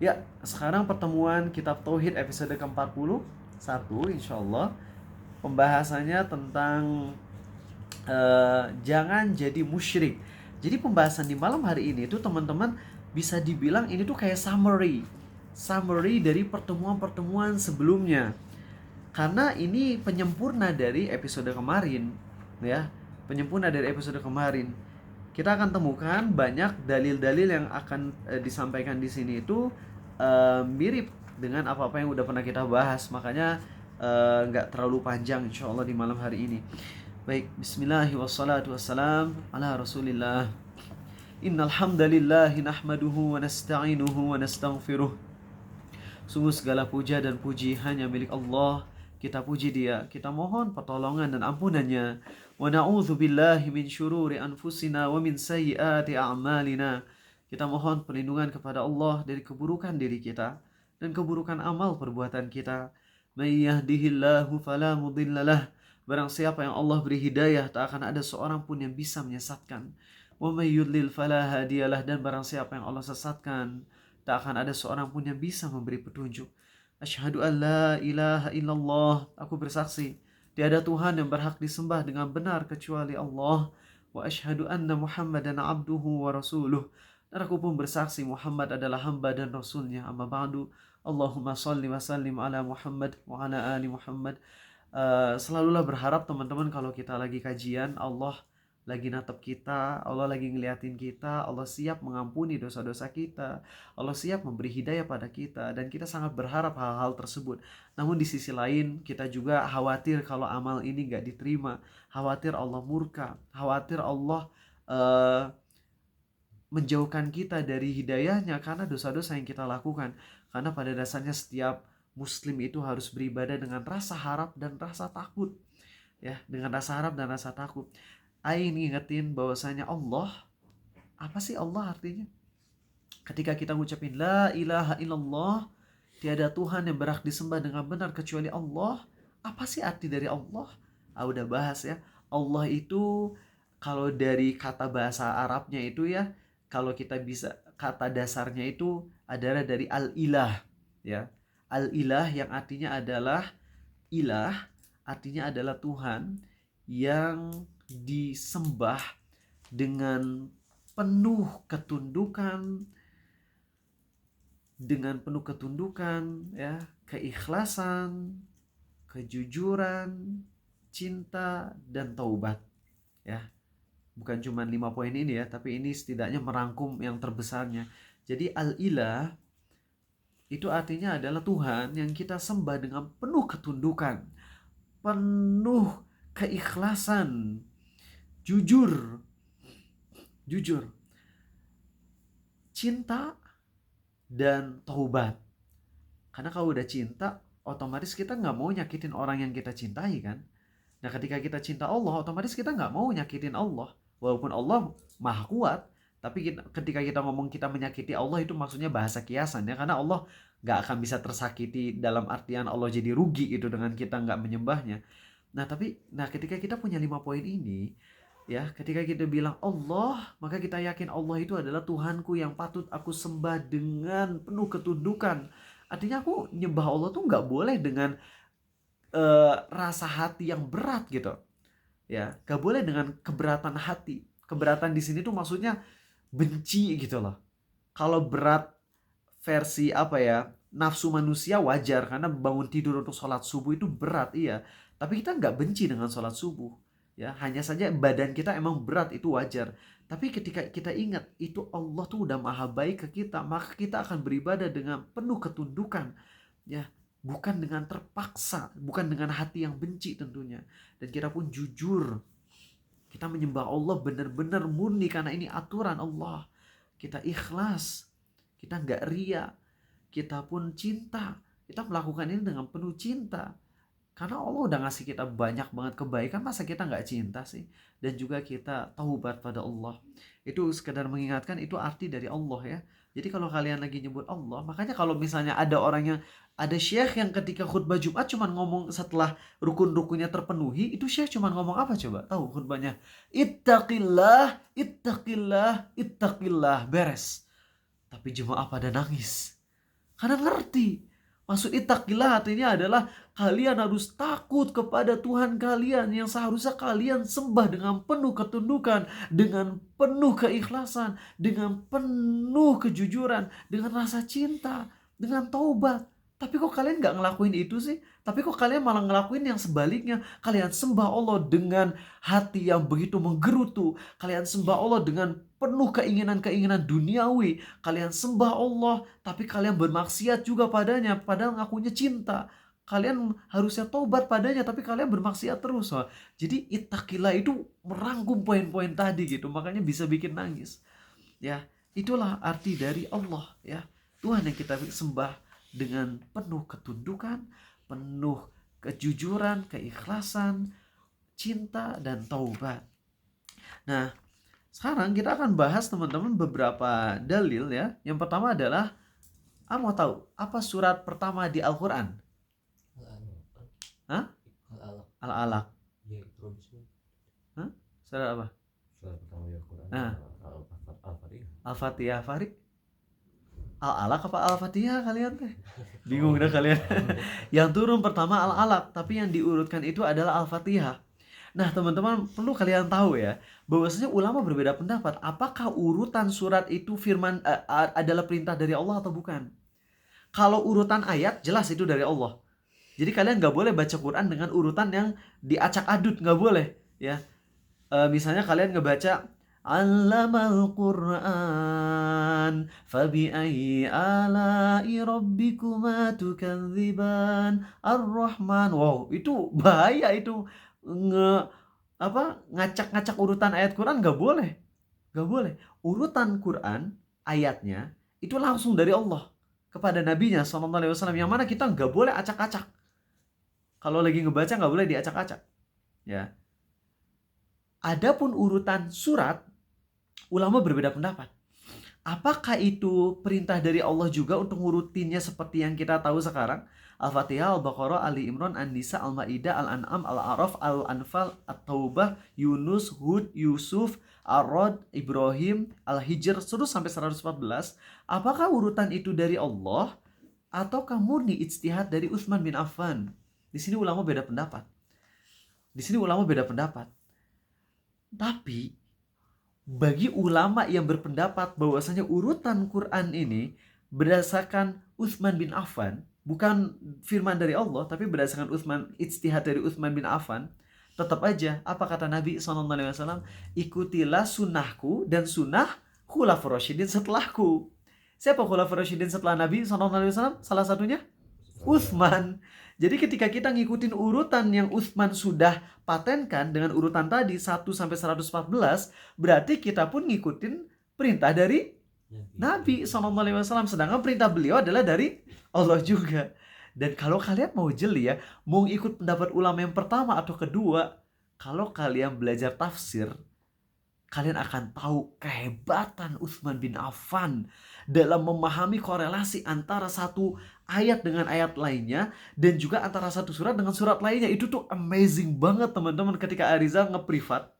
Ya, sekarang pertemuan Kitab Tauhid episode ke-41 insyaallah. Pembahasannya tentang jangan jadi musyrik. Jadi pembahasan di malam hari ini tuh teman-teman bisa dibilang ini tuh kayak summary dari pertemuan-pertemuan sebelumnya. Karena ini penyempurna dari episode kemarin, ya. Penyempurna dari episode kemarin. Kita akan temukan banyak dalil-dalil yang akan disampaikan di sini itu mirip dengan apa-apa yang udah pernah kita bahas. Makanya nggak terlalu panjang insyaallah di malam hari ini. Baik, bismillahirrahmanirrahim wassalatu wassalam ala rasulillah. Innal hamdalillah nahmaduhu wa nasta'inuhu wa nastaghfiruh. Sungguh segala puja dan puji hanya milik Allah. Kita puji Dia, kita mohon pertolongan dan ampunannya. Wa na'udzu billahi min syururi anfusina wa min sayyiati a'malina. Kita mohon perlindungan kepada Allah dari keburukan diri kita dan keburukan amal perbuatan kita. May yahdihillahu fala mudhillalah. Barang siapa yang Allah beri hidayah, tak akan ada seorang pun yang bisa menyesatkan. Wa may yudlil fala hadiyalah. Dan barang siapa yang Allah sesatkan, tak akan ada seorang pun yang bisa memberi petunjuk. Asyhadu an la ilaha illallah. Aku bersaksi tiada Tuhan yang berhak disembah dengan benar kecuali Allah. Wa asyhadu anna Muhammadan abduhu wa rasuluh. Dan aku pun bersaksi Muhammad adalah hamba dan rasulnya. Amma ba'du. Allahumma salli wa sallim ala Muhammad wa ala ali Muhammad. Selalulah berharap teman-teman kalau kita lagi kajian, Allah lagi natap kita, Allah lagi ngeliatin kita, Allah siap mengampuni dosa-dosa kita, Allah siap memberi hidayah pada kita, dan kita sangat berharap hal-hal tersebut. Namun di sisi lain kita juga khawatir kalau amal ini gak diterima, khawatir Allah murka, khawatir Allah menjauhkan kita dari hidayahnya karena dosa-dosa yang kita lakukan. Karena pada dasarnya setiap Muslim itu harus beribadah dengan rasa harap dan rasa takut, ya, dengan rasa harap dan rasa takut. Aing ngingetin bahwasanya Allah, apa sih Allah artinya? Ketika kita ngucapin la ilaha illallah, tiada Tuhan yang berhak disembah dengan benar kecuali Allah, apa sih arti dari Allah? Udah bahas ya. Allah itu kalau dari kata bahasa Arabnya itu ya, kalau kita bisa kata dasarnya itu adalah dari al-ilah, ya. Al-ilah yang artinya adalah ilah, artinya adalah Tuhan yang disembah dengan penuh ketundukan, ya, keikhlasan, kejujuran, cinta, dan taubat, ya. Bukan cuma 5 poin ini ya, tapi ini setidaknya merangkum yang terbesarnya. Jadi al-ilah itu artinya adalah Tuhan yang kita sembah dengan penuh ketundukan, penuh keikhlasan, jujur, cinta, dan taubat. Karena kalau udah cinta, otomatis kita nggak mau nyakitin orang yang kita cintai kan. Nah ketika kita cinta Allah, otomatis kita nggak mau nyakitin Allah. Walaupun Allah maha kuat, tapi ketika kita ngomong kita menyakiti Allah itu maksudnya bahasa kiasan ya. Karena Allah nggak akan bisa tersakiti dalam artian Allah jadi rugi itu dengan kita nggak menyembahnya. Nah ketika kita punya 5 poin ini, ya, ketika kita bilang Allah, maka kita yakin Allah itu adalah Tuhanku yang patut aku sembah dengan penuh ketundukan. Artinya aku nyembah Allah tuh nggak boleh dengan rasa hati yang berat gitu, ya, gak boleh dengan keberatan hati. Keberatan di sini tuh maksudnya benci gitu loh. Kalau berat versi apa ya, nafsu manusia wajar karena bangun tidur untuk sholat subuh itu berat, iya. Tapi kita nggak benci dengan sholat subuh, ya. Hanya saja badan kita emang berat, itu wajar. Tapi ketika kita ingat itu Allah tuh udah maha baik ke kita, maka kita akan beribadah dengan penuh ketundukan, ya. Bukan dengan terpaksa, bukan dengan hati yang benci tentunya. Dan kita pun jujur. Kita menyembah Allah benar-benar murni karena ini aturan Allah. Kita ikhlas. Kita nggak ria. Kita pun cinta. Kita melakukan ini dengan penuh cinta. Karena Allah udah ngasih kita banyak banget kebaikan, masa kita nggak cinta sih? Dan juga kita taubat pada Allah. Itu sekedar mengingatkan itu arti dari Allah ya. Jadi kalau kalian lagi nyebut Allah, makanya kalau misalnya ada syekh yang ketika khutbah Jumat cuman ngomong setelah rukun-rukunnya terpenuhi, itu syekh cuman ngomong apa coba? Tahu khutbahnya? Ittaqillah, ittaqillah, ittaqillah, beres. Tapi jemaah pada nangis. Karena ngerti. Maksud ittaqillah artinya adalah kalian harus takut kepada Tuhan kalian yang seharusnya kalian sembah dengan penuh ketundukan, dengan penuh keikhlasan, dengan penuh kejujuran, dengan rasa cinta, dengan taubat. Tapi kok kalian nggak ngelakuin itu sih? Tapi kok kalian malah ngelakuin yang sebaliknya? Kalian sembah Allah dengan hati yang begitu menggerutu. Kalian sembah Allah dengan penuh keinginan-keinginan duniawi. Kalian sembah Allah, tapi kalian bermaksiat juga padanya, padahal ngakunya cinta. Kalian harusnya taubat padanya, tapi kalian bermaksiat terus. Wah. Jadi ittaqillah itu merangkum poin-poin tadi gitu, makanya bisa bikin nangis. Ya, itulah arti dari Allah ya. Tuhan yang kita sembah dengan penuh ketundukan, penuh kejujuran, keikhlasan, cinta, dan taubat. Nah, sekarang kita akan bahas teman-teman beberapa dalil ya. Yang pertama adalah, mau tahu apa surat pertama di Al-Quran? Hah? Al-Alaq. Hah? Surat apa? Surat pertama di Al-Quran. Al-Fatihah. Farid? Al-Alaq apa Al-Fatihah kalian teh? Bingung dah kalian. Yang turun pertama Al-Alaq, tapi yang diurutkan itu adalah Al-Fatihah. Nah teman-teman perlu kalian tahu ya, bahwasanya ulama berbeda pendapat apakah urutan surat itu firman adalah perintah dari Allah atau bukan. Kalau urutan ayat jelas itu dari Allah. Jadi kalian nggak boleh baca Quran dengan urutan yang diacak-adut, nggak boleh ya. Misalnya kalian ngebaca Allamal Qur'an fabi'ayyi ala'i rabbikuma tukadziban ar-Rahman. Wow, itu bahaya itu. Ngacak-ngacak urutan ayat Quran nggak boleh. Nggak boleh. Urutan Quran ayatnya itu langsung dari Allah kepada nabinya SAW, yang mana kita nggak boleh acak-acak. Kalau lagi ngebaca nggak boleh diacak-acak. Ya. Adapun urutan surat, ulama berbeda pendapat. Apakah itu perintah dari Allah juga untuk ngurutinnya seperti yang kita tahu sekarang? Al-Fatihah, Al-Baqarah, Ali Imran, An-Nisa, Al-Ma'idah, Al-An'am, Al-A'raf, Al-Anfal, At-Taubah, Yunus, Hud, Yusuf, Ar-Rod, Ibrahim, Al-Hijr, terus sampai 114. Apakah urutan itu dari Allah ataukah murni ijtihad dari Utsman bin Affan? Di sini ulama beda pendapat. Tapi bagi ulama yang berpendapat bahwasanya urutan Quran ini berdasarkan Utsman bin Affan, bukan firman dari Allah, tapi berdasarkan ijtihad dari Utsman bin Affan, tetap aja apa kata Nabi SAW, ikutilah sunnahku dan sunnah khulafur rasyidin setelahku. Siapa khulafur rasyidin setelah Nabi SAW? Salah satunya Utsman. Jadi ketika kita ngikutin urutan yang Utsman sudah patenkan dengan urutan tadi 1 sampai 114, berarti kita pun ngikutin perintah dari Nabi SAW. Sedangkan perintah beliau adalah dari Allah juga. Dan kalau kalian mau jeli ya, mau ikut pendapat ulama yang pertama atau kedua, kalau kalian belajar tafsir, kalian akan tahu kehebatan Utsman bin Affan dalam memahami korelasi antara satu ayat dengan ayat lainnya, dan juga antara satu surat dengan surat lainnya. Itu tuh amazing banget teman-teman. Ketika Arizal nge-privat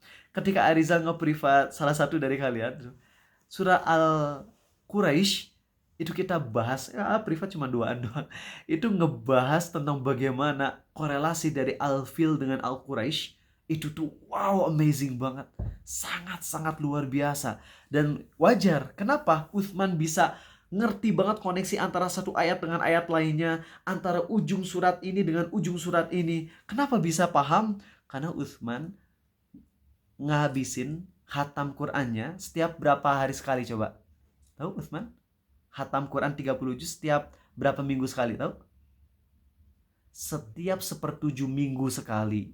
salah satu dari kalian surah Al-Quraisy, itu kita bahas, privat cuma duaan doang. Itu ngebahas tentang bagaimana korelasi dari Al-Fil dengan Al-Quraisy. Itu tuh wow, amazing banget. Sangat-sangat luar biasa. Dan wajar, kenapa Utsman bisa ngerti banget koneksi antara satu ayat dengan ayat lainnya, antara ujung surat ini dengan ujung surat ini. Kenapa bisa paham? Karena Utsman ngabisin khatam Qur'annya setiap berapa hari sekali coba? Tahu Utsman? Khatam Quran 30 juz setiap berapa minggu sekali, tahu? Setiap 1/7 minggu sekali.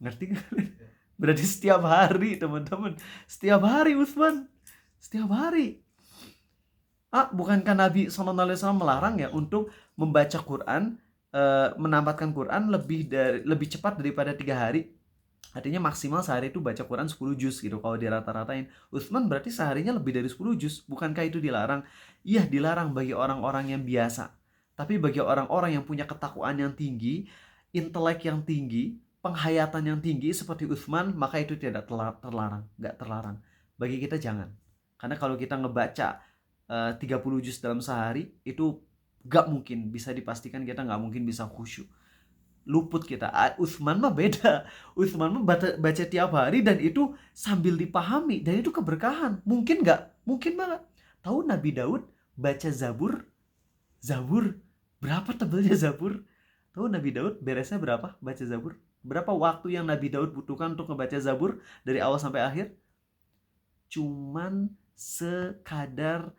Ngerti gak? Berarti setiap hari teman-teman. Setiap hari Utsman. Setiap hari. Bukankah Nabi SAW melarang ya untuk membaca Quran, menamatkan Quran lebih cepat daripada 3 hari? Artinya maksimal sehari itu baca Quran 10 juz gitu kalau dirata-ratain. Utsman berarti seharinya lebih dari 10 juz. Bukankah itu dilarang? Iya, dilarang bagi orang-orang yang biasa. Tapi bagi orang-orang yang punya ketakwaan yang tinggi, intelek yang tinggi, penghayatan yang tinggi seperti Utsman, maka itu tidak terlarang, nggak terlarang. Bagi kita jangan. Karena kalau kita ngebaca 30 juz dalam sehari, itu gak mungkin, bisa dipastikan kita gak mungkin bisa khusyuk. Luput kita. Utsman mah beda. Utsman mah baca tiap hari dan itu sambil dipahami, dan itu keberkahan. Mungkin gak? Mungkin banget. Tahu Nabi Daud baca Zabur? Berapa tebelnya Zabur? Tahu Nabi Daud beresnya berapa baca Zabur? Berapa waktu yang Nabi Daud butuhkan untuk membaca Zabur dari awal sampai akhir? Cuman sekadar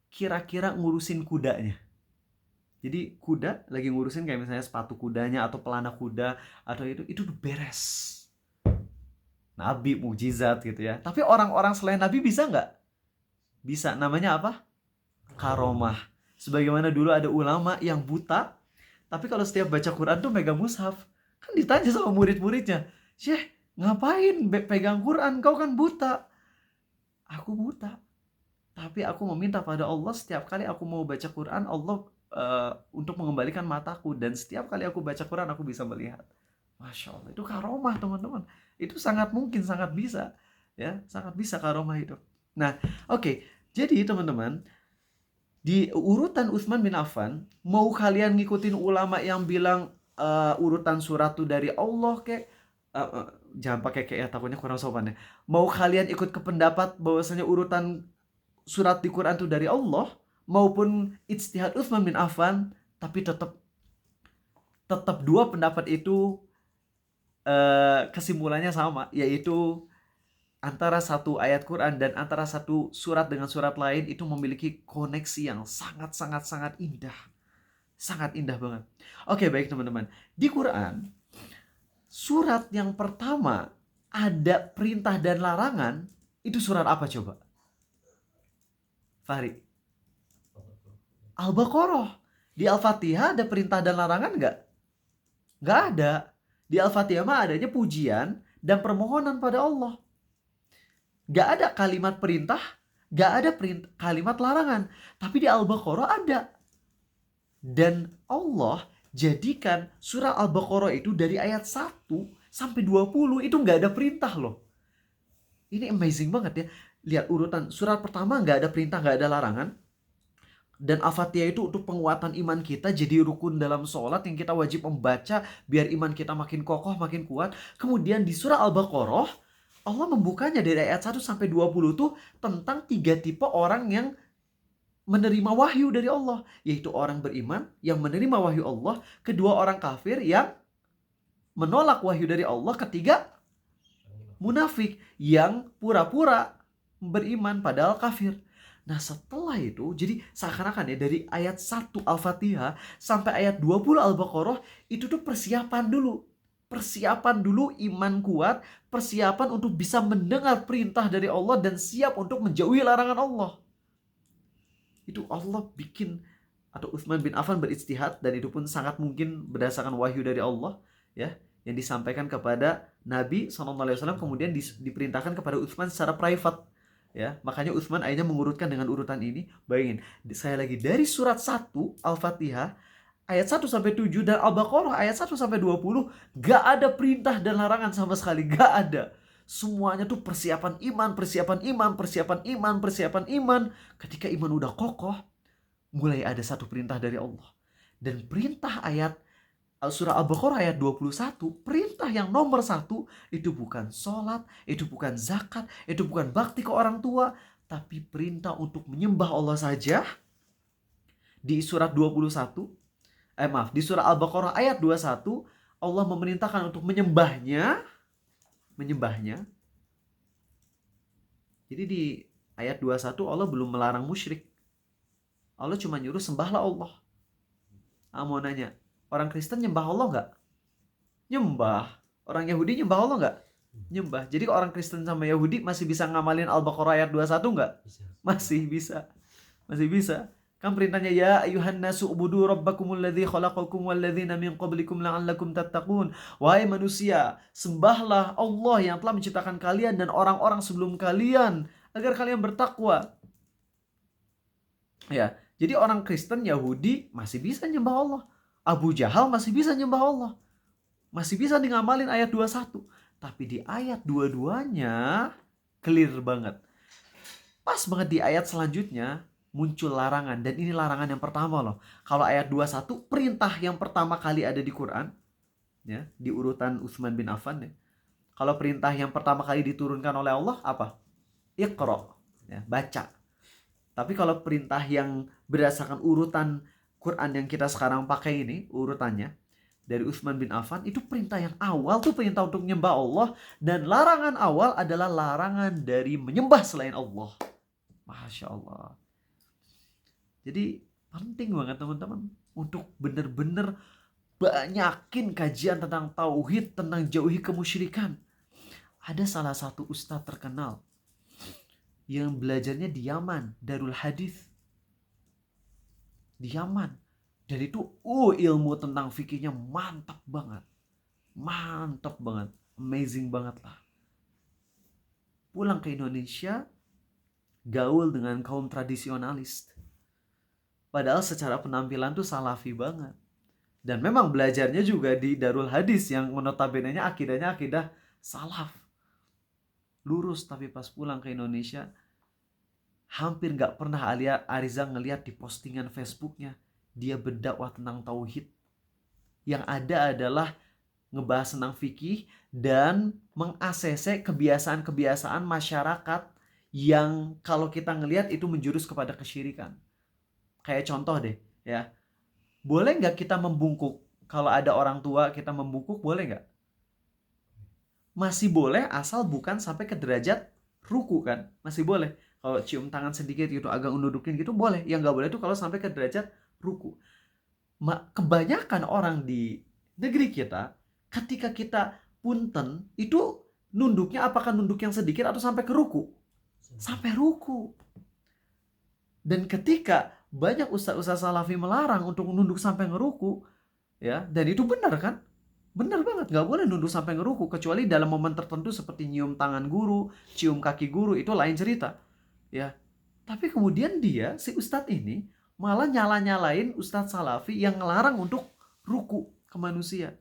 kira-kira ngurusin kudanya. Jadi kuda lagi ngurusin kayak misalnya sepatu kudanya atau pelana kuda atau itu udah beres. Nabi mukjizat gitu ya. Tapi orang-orang selain Nabi bisa nggak? Bisa. Namanya apa? Karomah. Sebagaimana dulu ada ulama yang buta, tapi kalau setiap baca Quran tuh megang mushaf. Kan ditanya sama murid-muridnya, "Syekh, ngapain pegang Quran? Kau kan buta." Aku buta, tapi aku meminta pada Allah setiap kali aku mau baca Quran, Allah untuk mengembalikan mataku, dan setiap kali aku baca Quran aku bisa melihat. Masya Allah, itu karomah teman-teman. Itu sangat mungkin, sangat bisa, ya, sangat bisa karomah itu. Nah, oke. Jadi teman-teman, di urutan Utsman bin Affan, mau kalian ngikutin ulama yang bilang urutan surat tuh dari Allah kayak jangan pakai kayak ya, takutnya kurang sopan ya. Mau kalian ikut ke pendapat bahwasanya urutan surat di Quran itu dari Allah, maupun ijtihad Utsman bin Affan, tapi tetap dua pendapat itu kesimpulannya sama, yaitu antara satu ayat Quran dan antara satu surat dengan surat lain itu memiliki koneksi yang sangat indah. Sangat indah banget. Oke, baik teman-teman. Di Quran, surat yang pertama ada perintah dan larangan, itu surat apa coba? Fahri. Al-Baqarah. Di Al-Fatihah ada perintah dan larangan nggak? Nggak ada. Di Al-Fatihah mah adanya pujian dan permohonan pada Allah. Nggak ada kalimat perintah, nggak ada kalimat larangan. Tapi di Al-Baqarah ada. Dan Allah jadikan surah Al-Baqarah itu dari ayat 1 sampai 20 itu nggak ada perintah loh. Ini amazing banget ya. Lihat urutan surat pertama nggak ada perintah, nggak ada larangan. Dan Al-Fatihah itu untuk penguatan iman kita, jadi rukun dalam sholat yang kita wajib membaca biar iman kita makin kokoh, makin kuat. Kemudian di surah Al-Baqarah, Allah membukanya dari ayat 1 sampai 20 tuh tentang 3 tipe orang yang menerima wahyu dari Allah, yaitu orang beriman yang menerima wahyu Allah, kedua orang kafir yang menolak wahyu dari Allah, ketiga munafik yang pura-pura beriman padahal kafir. Nah, setelah itu jadi seakan-akan ya dari ayat 1 Al-Fatihah sampai ayat 20 Al-Baqarah itu tuh persiapan dulu. Persiapan dulu iman kuat, persiapan untuk bisa mendengar perintah dari Allah dan siap untuk menjauhi larangan Allah. Itu Allah bikin, atau Utsman bin Affan berijtihad, dan itu pun sangat mungkin berdasarkan wahyu dari Allah ya, yang disampaikan kepada Nabi SAW, kemudian diperintahkan kepada Utsman secara private ya. Makanya Utsman akhirnya mengurutkan dengan urutan ini. Bayangin, saya lagi dari surat 1 Al-Fatihah ayat 1 sampai 7 dan Al-Baqarah ayat 1 sampai 20 gak ada perintah dan larangan sama sekali, gak ada. Semuanya tuh persiapan iman, persiapan iman, persiapan iman, persiapan iman. Ketika iman udah kokoh, mulai ada satu perintah dari Allah. Dan perintah ayat surah Al-Baqarah ayat 21, perintah yang nomor 1 itu bukan sholat, itu bukan zakat, itu bukan bakti ke orang tua, tapi perintah untuk menyembah Allah saja. Di surat 21, di surah Al-Baqarah ayat 21, Allah memerintahkan untuk menyembahnya. Jadi di ayat 21 Allah belum melarang musyrik. Allah cuma nyuruh sembahlah Allah. Mau nanya, orang Kristen nyembah Allah nggak? Nyembah. Orang Yahudi nyembah Allah nggak? Nyembah. Jadi orang Kristen sama Yahudi masih bisa ngamalin Al-Baqarah ayat 21 nggak? Masih bisa. Masih bisa. Kan perintahnya, ya ayuhan nasu ubudu rabbakumul ladzi khalaqakum wal ladzina min qablikum la'allakum tattaqun. Wahai manusia, sembahlah Allah yang telah menciptakan kalian dan orang-orang sebelum kalian agar kalian bertakwa. Ya, jadi orang Kristen, Yahudi masih bisa nyembah Allah. Abu Jahal masih bisa nyembah Allah. Masih bisa ngamalin ayat 21. Tapi di ayat 22-nya clear banget. Pas banget di ayat selanjutnya, muncul larangan. Dan ini larangan yang pertama loh. Kalau ayat 21, perintah yang pertama kali ada di Quran, ya, di urutan Utsman bin Affan ya. Kalau perintah yang pertama kali diturunkan oleh Allah apa? Iqra, ya, baca. Tapi kalau perintah yang berdasarkan urutan Quran yang kita sekarang pakai ini, urutannya dari Utsman bin Affan, itu perintah yang awal tuh perintah untuk menyembah Allah, dan larangan awal adalah larangan dari menyembah selain Allah. Masya Allah. Jadi penting banget teman-teman untuk benar-benar banyakin kajian tentang tauhid, tentang jauhi kemusyrikan. Ada salah satu ustadz terkenal yang belajarnya di Yaman, Darul Hadis di Yaman. Dan itu ilmu tentang fikihnya mantap banget. Mantap banget. Amazing banget lah. Pulang ke Indonesia, gaul dengan kaum tradisionalis. Padahal secara penampilan tuh salafi banget. Dan memang belajarnya juga di Darul Hadis yang notabene-nya akidahnya akidah salaf. Lurus, tapi pas pulang ke Indonesia hampir gak pernah Ariza ngeliat di postingan Facebooknya dia berdakwah tentang tauhid. Yang ada adalah ngebahas tentang fikih dan meng-ACC kebiasaan-kebiasaan masyarakat yang kalau kita ngelihat itu menjurus kepada kesyirikan. Kayak contoh deh ya, boleh gak kita membungkuk? Kalau ada orang tua kita membungkuk, boleh gak? Masih boleh asal bukan sampai ke derajat ruku kan, masih boleh. Kalau cium tangan sedikit gitu, agak nudukin gitu boleh. Yang gak boleh itu kalau sampai ke derajat ruku. Kebanyakan orang di negeri kita, ketika kita punten, itu nunduknya apakah nunduk yang sedikit atau sampai ke ruku? Sampai ruku. Dan ketika banyak ustaz-ustaz salafi melarang untuk nunduk sampai ngeruku, ya, dan itu benar kan? Benar banget, gak boleh nunduk sampai ngeruku, kecuali dalam momen tertentu seperti nyium tangan guru, cium kaki guru, itu lain cerita. Ya, tapi kemudian dia, si ustadz ini, malah nyala-nyalain ustadz salafi yang ngelarang untuk ruku ke manusia.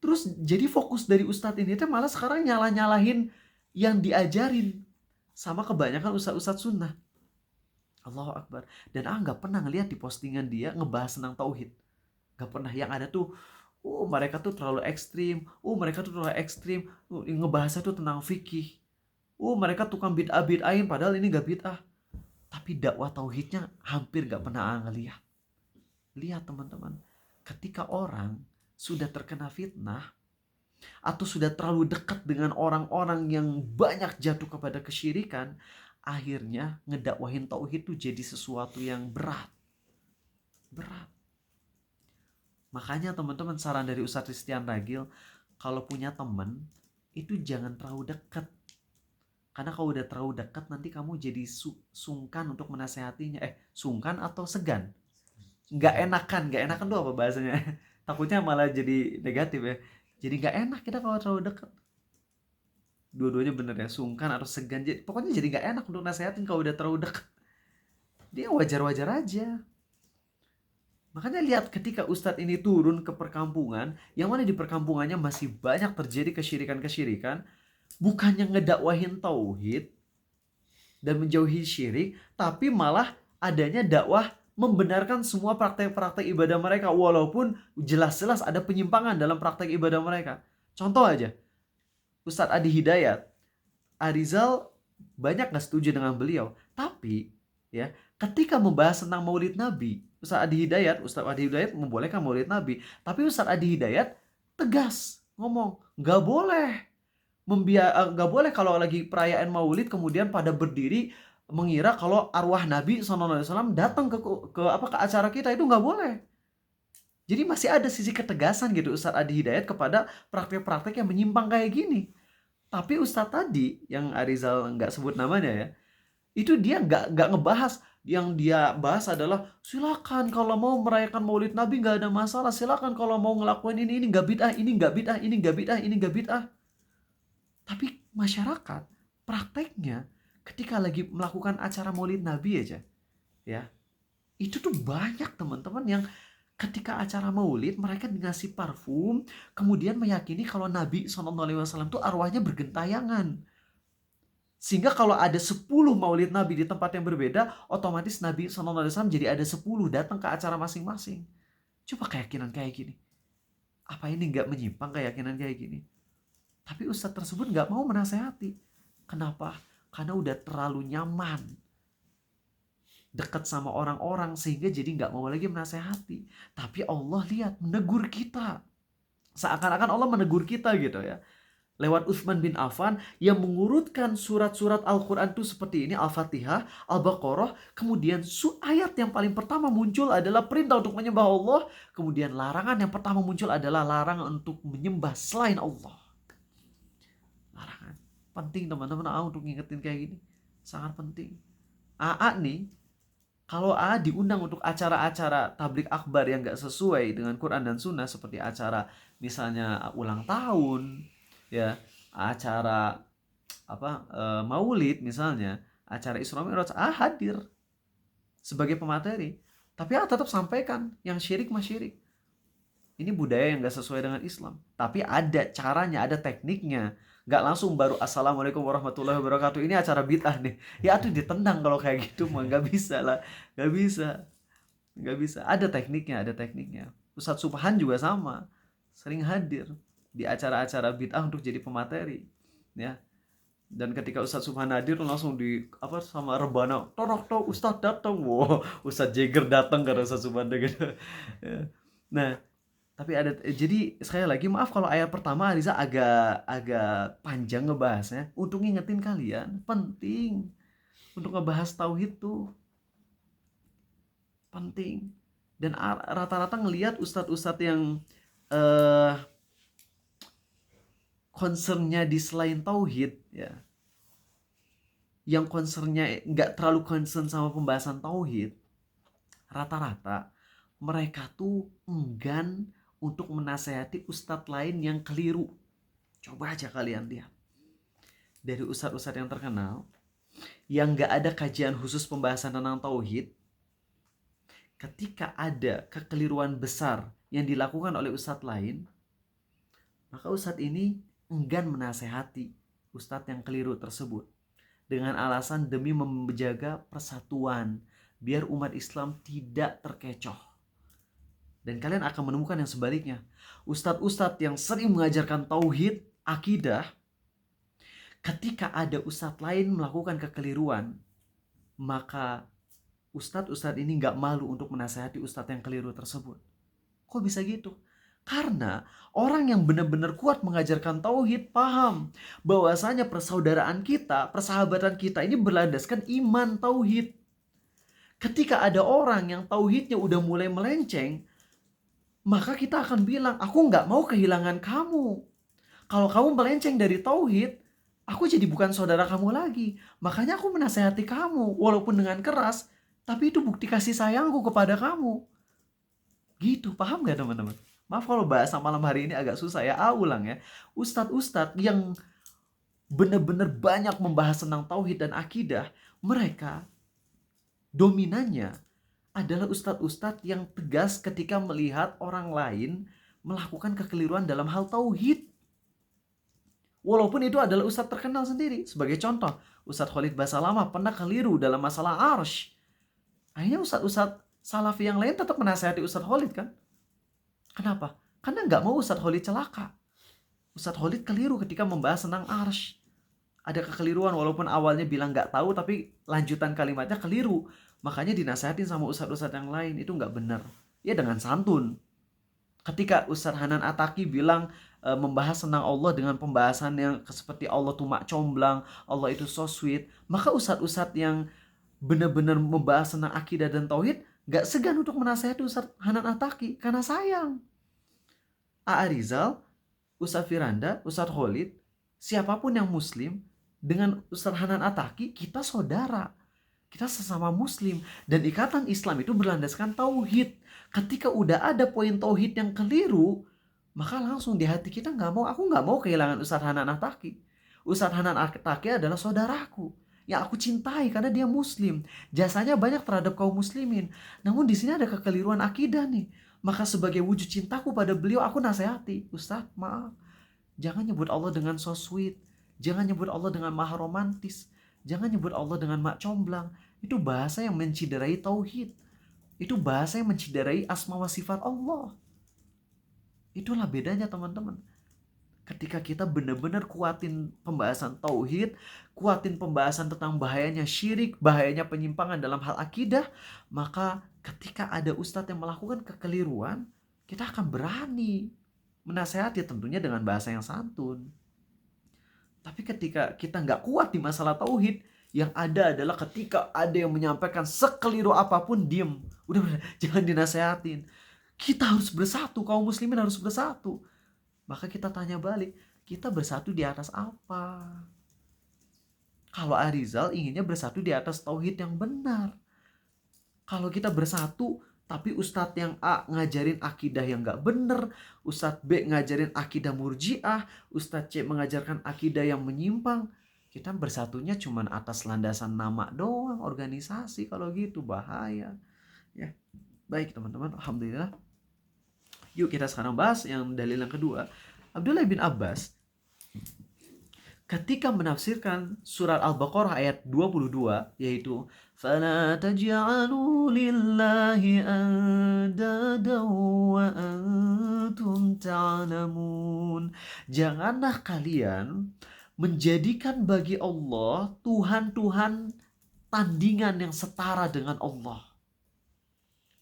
Terus jadi fokus dari ustadz ini malah sekarang nyala-nyalahin yang diajarin sama kebanyakan ustadz-ustadz sunnah. Allahu Akbar. Dan gak pernah ngeliat di postingan dia ngebahas tentang tauhid. Gak pernah. Yang ada tuh, mereka tuh terlalu ekstrim. Ngebahasnya tuh tentang fikih. Mereka tukang bid'ah-bid'ahin, padahal ini gak bid'ah. Tapi dakwah tauhidnya hampir gak pernah ngeliat. Lihat teman-teman, ketika orang sudah terkena fitnah, atau sudah terlalu dekat dengan orang-orang yang banyak jatuh kepada kesyirikan, akhirnya ngedakwahin tauhid itu jadi sesuatu yang berat. Makanya teman-teman, saran dari Ustadz Christian Ragil, kalau punya teman, itu jangan terlalu dekat. Karena kalau udah terlalu dekat, nanti kamu jadi sungkan untuk menasehatinya. Sungkan atau segan? Gak enakan tuh apa bahasanya? Takutnya malah jadi negatif ya. Jadi gak enak kita kalau terlalu dekat. Dua-duanya bener ya, sungkan atau segan. Pokoknya jadi gak enak untuk nasehatin kalau udah terlalu dekat. Dia wajar-wajar aja. Makanya lihat ketika ustadz ini turun ke perkampungan, yang mana di perkampungannya masih banyak terjadi kesyirikan-kesyirikan, bukannya ngedakwahin tauhid dan menjauhi syirik, tapi malah adanya dakwah membenarkan semua praktek-praktek ibadah mereka, walaupun jelas-jelas ada penyimpangan dalam praktek ibadah mereka. Contoh aja, Ustadz Adi Hidayat, Arizal banyak gak setuju dengan beliau, tapi ya ketika membahas tentang Maulid Nabi, Ustadz Adi Hidayat membolehkan Maulid Nabi, tapi Ustadz Adi Hidayat tegas ngomong, gak boleh kalau lagi perayaan Maulid kemudian pada berdiri mengira kalau arwah Nabi SAW datang ke acara kita, itu nggak boleh. Jadi masih ada sisi ketegasan gitu Ustadz Adi Hidayat kepada praktek-praktek yang menyimpang kayak gini. Tapi Ustadz tadi yang Arizal nggak sebut namanya ya, itu dia nggak ngebahas. Yang dia bahas adalah silakan kalau mau merayakan Maulid Nabi nggak ada masalah, silakan kalau mau ngelakuin ini nggak bid'ah, ini nggak bid'ah, ini nggak bid'ah, ini nggak bid'ah. Tapi masyarakat prakteknya ketika lagi melakukan acara Maulid Nabi aja, ya, itu tuh banyak teman-teman yang ketika acara Maulid mereka ngasih parfum, kemudian meyakini kalau Nabi SAW tuh arwahnya bergentayangan. Sehingga kalau ada 10 maulid Nabi di tempat yang berbeda, otomatis Nabi SAW jadi ada 10 datang ke acara masing-masing. Coba keyakinan kayak gini. Apa ini nggak menyimpang keyakinan kayak gini? Tapi ustadz tersebut nggak mau menasehati. Kenapa? Karena udah terlalu nyaman dekat sama orang-orang sehingga jadi nggak mau lagi menasehati. Tapi Allah lihat menegur kita. Seakan-akan Allah menegur kita gitu ya. Lewat Utsman bin Affan yang mengurutkan surat-surat Al-Quran itu seperti ini. Al-Fatihah, Al-Baqarah. Kemudian ayat yang paling pertama muncul adalah perintah untuk menyembah Allah. Kemudian larangan yang pertama muncul adalah larangan untuk menyembah selain Allah. Larangan. Penting teman-teman untuk ngingetin kayak gini. Sangat penting. AA nih, kalau AA diundang untuk acara-acara tablik akbar yang gak sesuai dengan Quran dan Sunnah, seperti acara misalnya ulang tahun, ya, acara maulid misalnya, acara Isra Mi'raj, hadir sebagai pemateri. Tapi tetap sampaikan yang syirik mah syirik. Ini budaya yang gak sesuai dengan Islam. Tapi ada caranya, ada tekniknya. Gak langsung baru assalamualaikum warahmatullahi wabarakatuh, ini acara bid'ah nih. Ya tuh ditendang kalau kayak gitu mah. Gak bisa lah. Gak bisa. Ada tekniknya. Ustadz Subhan juga sama. Sering hadir di acara-acara bid'ah untuk jadi pemateri, ya. Dan ketika Ustadz Subhan hadir langsung sama rebana, tok Ustadz datang, wow, Ustadz Jagger datang karena Ustadz Subhan gitu. Nah, tapi jadi sekali lagi maaf kalau ayat pertama Ariza agak panjang ngebahasnya. Untuk ngingetin kalian, penting untuk ngebahas tauhid tuh penting. Dan rata-rata ngelihat ustadz-ustadz yang concernnya di selain tauhid, ya, yang concernnya nggak terlalu concern sama pembahasan tauhid, rata-rata mereka tuh enggan untuk menasehati ustadz lain yang keliru. Coba aja kalian lihat dari ustadz-ustadz yang terkenal yang nggak ada kajian khusus pembahasan tentang tauhid, ketika ada kekeliruan besar yang dilakukan oleh ustadz lain, maka ustadz ini enggan menasehati ustadz yang keliru tersebut dengan alasan demi menjaga persatuan biar umat Islam tidak terkecoh. Dan kalian akan menemukan yang sebaliknya. Ustadz-ustadz yang sering mengajarkan tauhid, akidah, ketika ada ustadz lain melakukan kekeliruan, maka ustadz-ustadz ini gak malu untuk menasehati ustadz yang keliru tersebut. Kok bisa gitu? Karena orang yang benar-benar kuat mengajarkan tauhid paham bahwasanya persaudaraan kita, persahabatan kita ini berlandaskan iman tauhid. Ketika ada orang yang tauhidnya udah mulai melenceng, maka kita akan bilang, aku nggak mau kehilangan kamu. Kalau kamu melenceng dari tauhid, aku jadi bukan saudara kamu lagi. Makanya aku menasehati kamu, walaupun dengan keras, tapi itu bukti kasih sayangku kepada kamu. Gitu, paham gak teman-teman? Maaf kalau bahasa malam hari ini agak susah ya, ulang ya. Ustadz-ustadz yang benar-benar banyak membahas tentang tauhid dan akidah, mereka dominannya adalah ustadz-ustadz yang tegas ketika melihat orang lain melakukan kekeliruan dalam hal tauhid. Walaupun itu adalah ustadz terkenal sendiri. Sebagai contoh, Ustadz Khalid Basalamah pernah keliru dalam masalah arsy. Akhirnya ustadz-ustadz salafi yang lain tetap menasihati Ustadz Khalid kan? Kenapa? Karena nggak mau Ustadz Khalid celaka. Ustadz Khalid keliru ketika membahas tentang arsy. Ada kekeliruan walaupun awalnya bilang nggak tahu, tapi lanjutan kalimatnya keliru. Makanya dinasihatin sama ustadz-ustadz yang lain, itu nggak benar. Ya dengan santun. Ketika Ustadz Hanan Ataki bilang membahas tentang Allah dengan pembahasan yang seperti Allah tuh mak comblang, Allah itu so sweet, maka ustadz-ustadz yang benar-benar membahas tentang akidah dan tauhid gak segan untuk menasihati Ustadz Hanan Ataki karena sayang. A.A. Rizal, Ustadz Firanda, Ustadz Khalid, siapapun yang muslim, dengan Ustadz Hanan Ataki kita saudara, kita sesama muslim. Dan ikatan Islam itu berlandaskan tauhid. Ketika udah ada poin tauhid yang keliru, maka langsung di hati kita aku gak mau kehilangan Ustadz Hanan Ataki. Ustadz Hanan Ataki adalah saudaraku yang aku cintai karena dia muslim. Jasanya banyak terhadap kaum muslimin. Namun di sini ada kekeliruan akidah nih. Maka sebagai wujud cintaku pada beliau, aku nasihati, Ustadz maaf, jangan nyebut Allah dengan so sweet. Jangan nyebut Allah dengan maha romantis. Jangan nyebut Allah dengan mak comblang. Itu bahasa yang menciderai tauhid. Itu bahasa yang menciderai asma wa sifat Allah. Itulah bedanya teman-teman. Ketika kita benar-benar kuatin pembahasan tauhid, kuatin pembahasan tentang bahayanya syirik, bahayanya penyimpangan dalam hal akidah, maka ketika ada ustadz yang melakukan kekeliruan, kita akan berani menasehati, tentunya dengan bahasa yang santun. Tapi ketika kita nggak kuat di masalah tauhid, yang ada adalah ketika ada yang menyampaikan sekeliru apapun, diem. Udah, jangan dinasehatin. Kita harus bersatu, kaum muslimin harus bersatu. Maka kita tanya balik, kita bersatu di atas apa? Kalau Arizal inginnya bersatu di atas tauhid yang benar. Kalau kita bersatu, tapi Ustadz yang A ngajarin akidah yang gak bener, Ustadz B ngajarin akidah murjiah, Ustadz C mengajarkan akidah yang menyimpang, kita bersatunya cuma atas landasan nama doang, organisasi. Kalau gitu bahaya. Ya, baik teman-teman, alhamdulillah. Yuk kita sekarang bahas yang dalil yang kedua. Abdullah bin Abbas ketika menafsirkan surat Al-Baqarah ayat 22, yaitu فَلَا تَجْعَلُوا لِلَّهِ أَنْدَادًا وَأَنْتُمْ تَعْلَمُونَ. Janganlah kalian menjadikan bagi Allah Tuhan-Tuhan tandingan yang setara dengan Allah.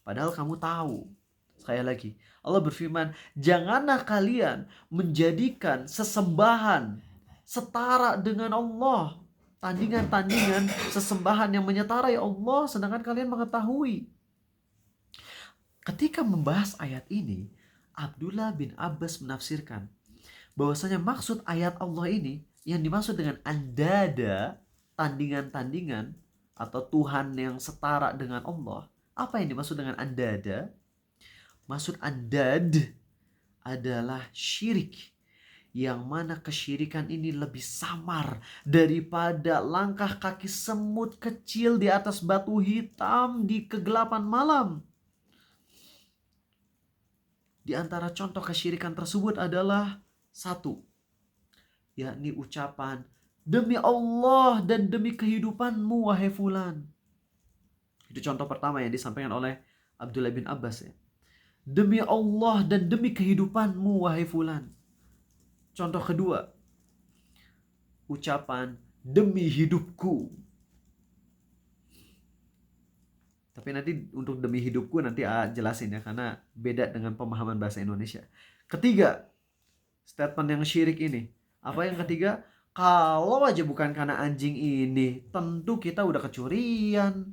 Padahal kamu tahu. Sekali lagi, Allah berfirman, janganlah kalian menjadikan sesembahan setara dengan Allah. Tandingan-tandingan sesembahan yang menyetarai Allah, sedangkan kalian mengetahui. Ketika membahas ayat ini, Abdullah bin Abbas menafsirkan bahwasanya maksud ayat Allah ini, yang dimaksud dengan andada, tandingan-tandingan atau Tuhan yang setara dengan Allah. Apa yang dimaksud dengan andada? Maksud andad adalah syirik, yang mana kesyirikan ini lebih samar daripada langkah kaki semut kecil di atas batu hitam di kegelapan malam. Di antara contoh kesyirikan tersebut adalah satu, yakni ucapan demi Allah dan demi kehidupanmu wahai fulan. Itu contoh pertama yang disampaikan oleh Abdullah bin Abbas, ya. Demi Allah dan demi kehidupanmu wahai fulan. Contoh kedua, ucapan demi hidupku. Tapi nanti untuk demi hidupku nanti jelasin ya, karena beda dengan pemahaman bahasa Indonesia. Ketiga, statement yang syirik ini. Apa yang ketiga? Kalau aja bukan karena anjing ini, tentu kita udah kecurian.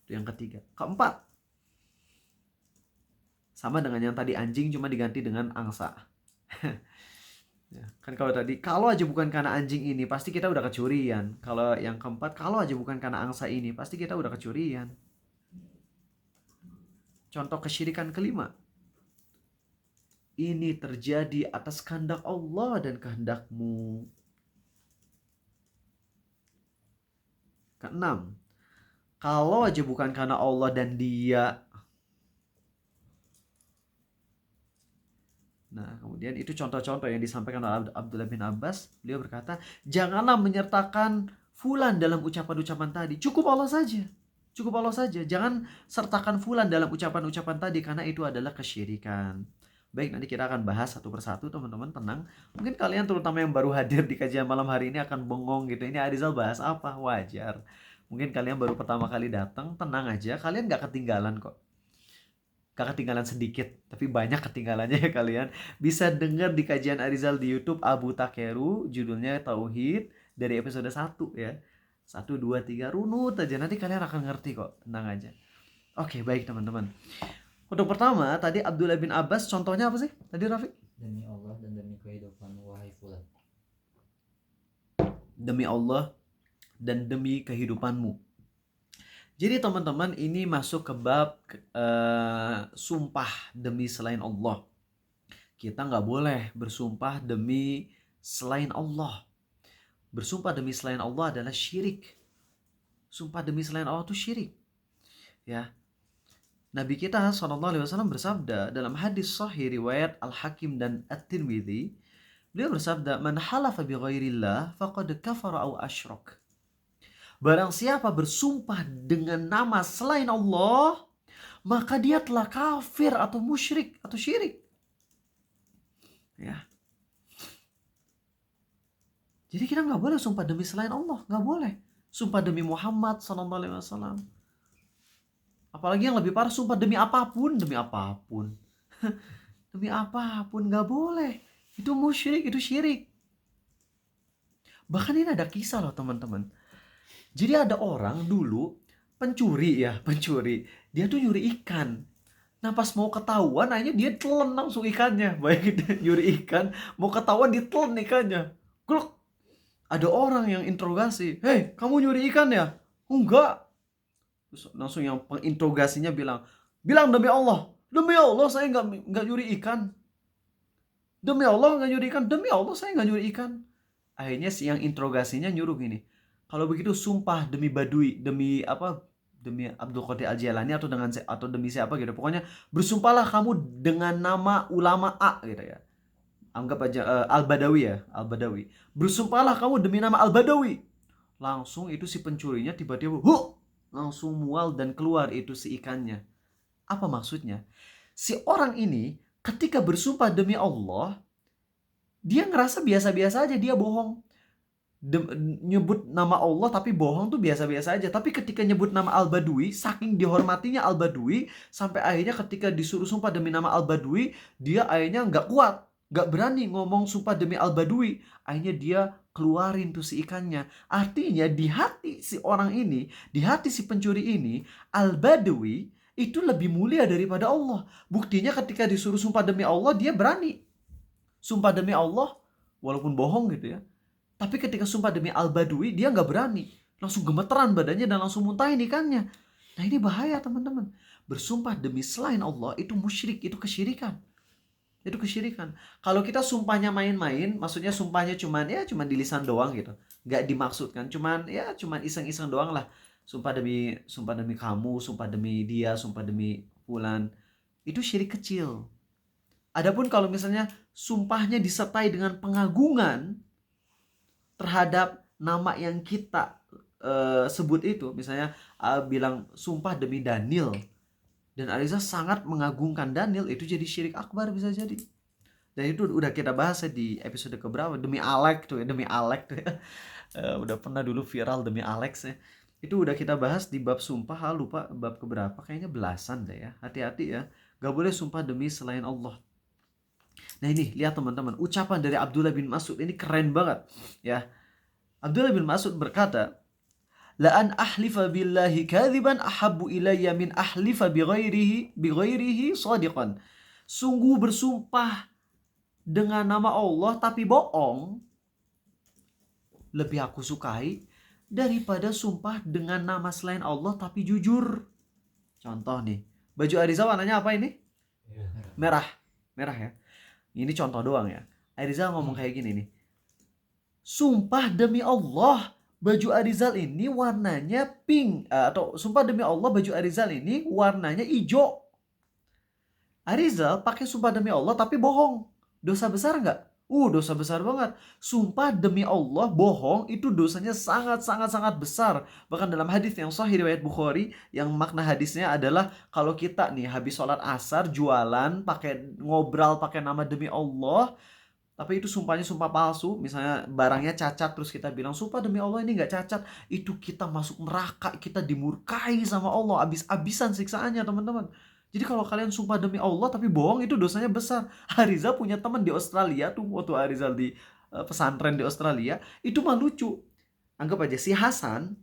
Itu yang ketiga. Keempat, sama dengan yang tadi anjing, cuma diganti dengan angsa. Ya, kan kalau tadi kalau aja bukan karena anjing ini pasti kita udah kecurian. Kalau yang keempat, kalau aja bukan karena angsa ini pasti kita udah kecurian. Contoh kesyirikan kelima, ini terjadi atas kehendak Allah dan kehendakmu. Keenam, kalau aja bukan karena Allah dan dia. Nah, kemudian itu contoh-contoh yang disampaikan oleh Abdullah bin Abbas. Beliau berkata, janganlah menyertakan fulan dalam ucapan-ucapan tadi. Cukup Allah saja. Cukup Allah saja. Jangan sertakan fulan dalam ucapan-ucapan tadi, karena itu adalah kesyirikan. Baik, nanti kita akan bahas satu persatu, teman-teman. Tenang. Mungkin kalian terutama yang baru hadir di kajian malam hari ini akan bengong gitu. Ini Arizal bahas apa? Wajar. Mungkin kalian baru pertama kali datang. Tenang aja. Kalian gak ketinggalan kok. Gak ketinggalan sedikit, tapi banyak ketinggalannya ya kalian. Bisa dengar di kajian Arizal di YouTube Abu Takeru, judulnya Tauhid, dari episode 1 ya. 1, 2, 3, runut aja. Nanti kalian akan ngerti kok, tenang aja. Oke, baik teman-teman. Untuk pertama, tadi Abdullah bin Abbas, contohnya apa sih? Tadi Rafiq? Demi Allah dan demi kehidupanmu wahai fulan. Demi Allah dan demi kehidupanmu. Jadi teman-teman, ini masuk ke bab sumpah demi selain Allah. Kita nggak boleh bersumpah demi selain Allah. Bersumpah demi selain Allah adalah syirik. Sumpah demi selain Allah itu syirik. Ya. Nabi kita SAW bersabda dalam hadis sahih riwayat Al-Hakim dan At-Tirmidzi, Beliau bersabda, "Man halafa bi ghairillah faqad kafara aw asyrak." Barang siapa bersumpah dengan nama selain Allah, maka dia telah kafir atau musyrik atau syirik. Ya. Jadi kita nggak boleh sumpah demi selain Allah, nggak boleh. Sumpah demi Muhammad SAW. Apalagi yang lebih parah, sumpah demi apapun, demi apapun. Demi apapun, nggak boleh. Itu musyrik, itu syirik. Bahkan ini ada kisah loh teman-teman. Jadi ada orang dulu pencuri. Dia tuh nyuri ikan. Nah pas mau ketahuan akhirnya dia telan langsung ikannya. Bayangin nyuri ikan, mau ketahuan ditelan ikannya. Gluk. Ada orang yang interogasi, "Hei, kamu nyuri ikan ya?" "Enggak." Terus langsung yang penginterogasinya bilang, demi Allah saya nggak nyuri ikan. Demi Allah nggak nyuri ikan. Demi Allah saya nggak nyuri ikan. Akhirnya si yang interogasinya nyuruh gini, "Kalau begitu sumpah demi Badui, demi apa? Demi Abdul Qadir Al-Jailani atau demi siapa gitu. Pokoknya bersumpahlah kamu dengan nama ulama A gitu ya. Anggap aja Al-Badawi ya, Al-Badawi. Bersumpahlah kamu demi nama Al-Badawi." Langsung itu si pencurinya tiba-tiba langsung mual dan keluar itu si ikannya. Apa maksudnya? Si orang ini ketika bersumpah demi Allah, dia ngerasa biasa-biasa aja, dia bohong. Nyebut nama Allah tapi bohong tuh biasa-biasa aja. Tapi ketika nyebut nama Al-Badui, saking dihormatinya Al-Badui, sampai akhirnya ketika disuruh sumpah demi nama Al-Badui, dia akhirnya nggak kuat, nggak berani ngomong sumpah demi Al-Badui. Akhirnya dia keluarin tuh si ikannya. Artinya di hati si orang ini, di hati si pencuri ini, Al-Badui itu lebih mulia daripada Allah. Buktinya ketika disuruh sumpah demi Allah, dia berani. Sumpah demi Allah, walaupun bohong gitu ya. Tapi ketika sumpah demi Al-Badui, dia nggak berani. Langsung gemeteran badannya dan langsung muntahin ikannya. Nah ini bahaya teman-teman. Bersumpah demi selain Allah itu musyrik, itu kesyirikan. Itu kesyirikan. Kalau kita sumpahnya main-main, maksudnya sumpahnya cuman di lisan doang gitu. Nggak dimaksudkan, cuman iseng-iseng doang lah. Sumpah demi kamu, sumpah demi dia, sumpah demi fulan. Itu syirik kecil. Adapun kalau misalnya sumpahnya disertai dengan pengagungan terhadap nama yang kita sebut itu, misalnya bilang sumpah demi Daniel, dan Ariza sangat mengagungkan Daniel, itu jadi syirik akbar bisa jadi. Dan itu udah kita bahas ya di episode keberapa, demi Alex tuh ya. Udah pernah dulu viral demi Alex ya. Itu udah kita bahas di bab sumpah, lupa bab keberapa, kayaknya belasan deh ya. Hati-hati ya, gak boleh sumpah demi selain Allah. Nah ini lihat teman-teman, ucapan dari Abdullah bin Mas'ud ini keren banget ya. Abdullah bin Mas'ud berkata, "La an ahlifa billahi kadhiban ahabbu ilayya min ahlifa bighairihi shadiqan." Sungguh bersumpah dengan nama Allah tapi bohong lebih aku sukai daripada sumpah dengan nama selain Allah tapi jujur. Contoh nih, baju Ariza warnanya apa ini? Merah ya. Ini contoh doang ya. Arizal ngomong kayak gini nih. Sumpah demi Allah, baju Arizal ini warnanya pink. Atau sumpah demi Allah, baju Arizal ini warnanya hijau. Arizal pakai sumpah demi Allah tapi bohong. Dosa besar nggak? Dosa besar banget. Sumpah demi Allah bohong itu dosanya sangat besar. Bahkan dalam hadis yang sahih riwayat Bukhari, yang makna hadisnya adalah kalau kita nih habis sholat asar jualan ngobrol pakai nama demi Allah, tapi itu sumpahnya sumpah palsu, misalnya barangnya cacat terus kita bilang sumpah demi Allah ini nggak cacat, itu kita masuk neraka, kita dimurkai sama Allah, abis-abisan siksaannya teman-teman. Jadi kalau kalian sumpah demi Allah tapi bohong itu dosanya besar. Arizal punya teman di Australia tuh, waktu Arizal di pesantren di Australia, itu mah lucu. Anggap aja si Hasan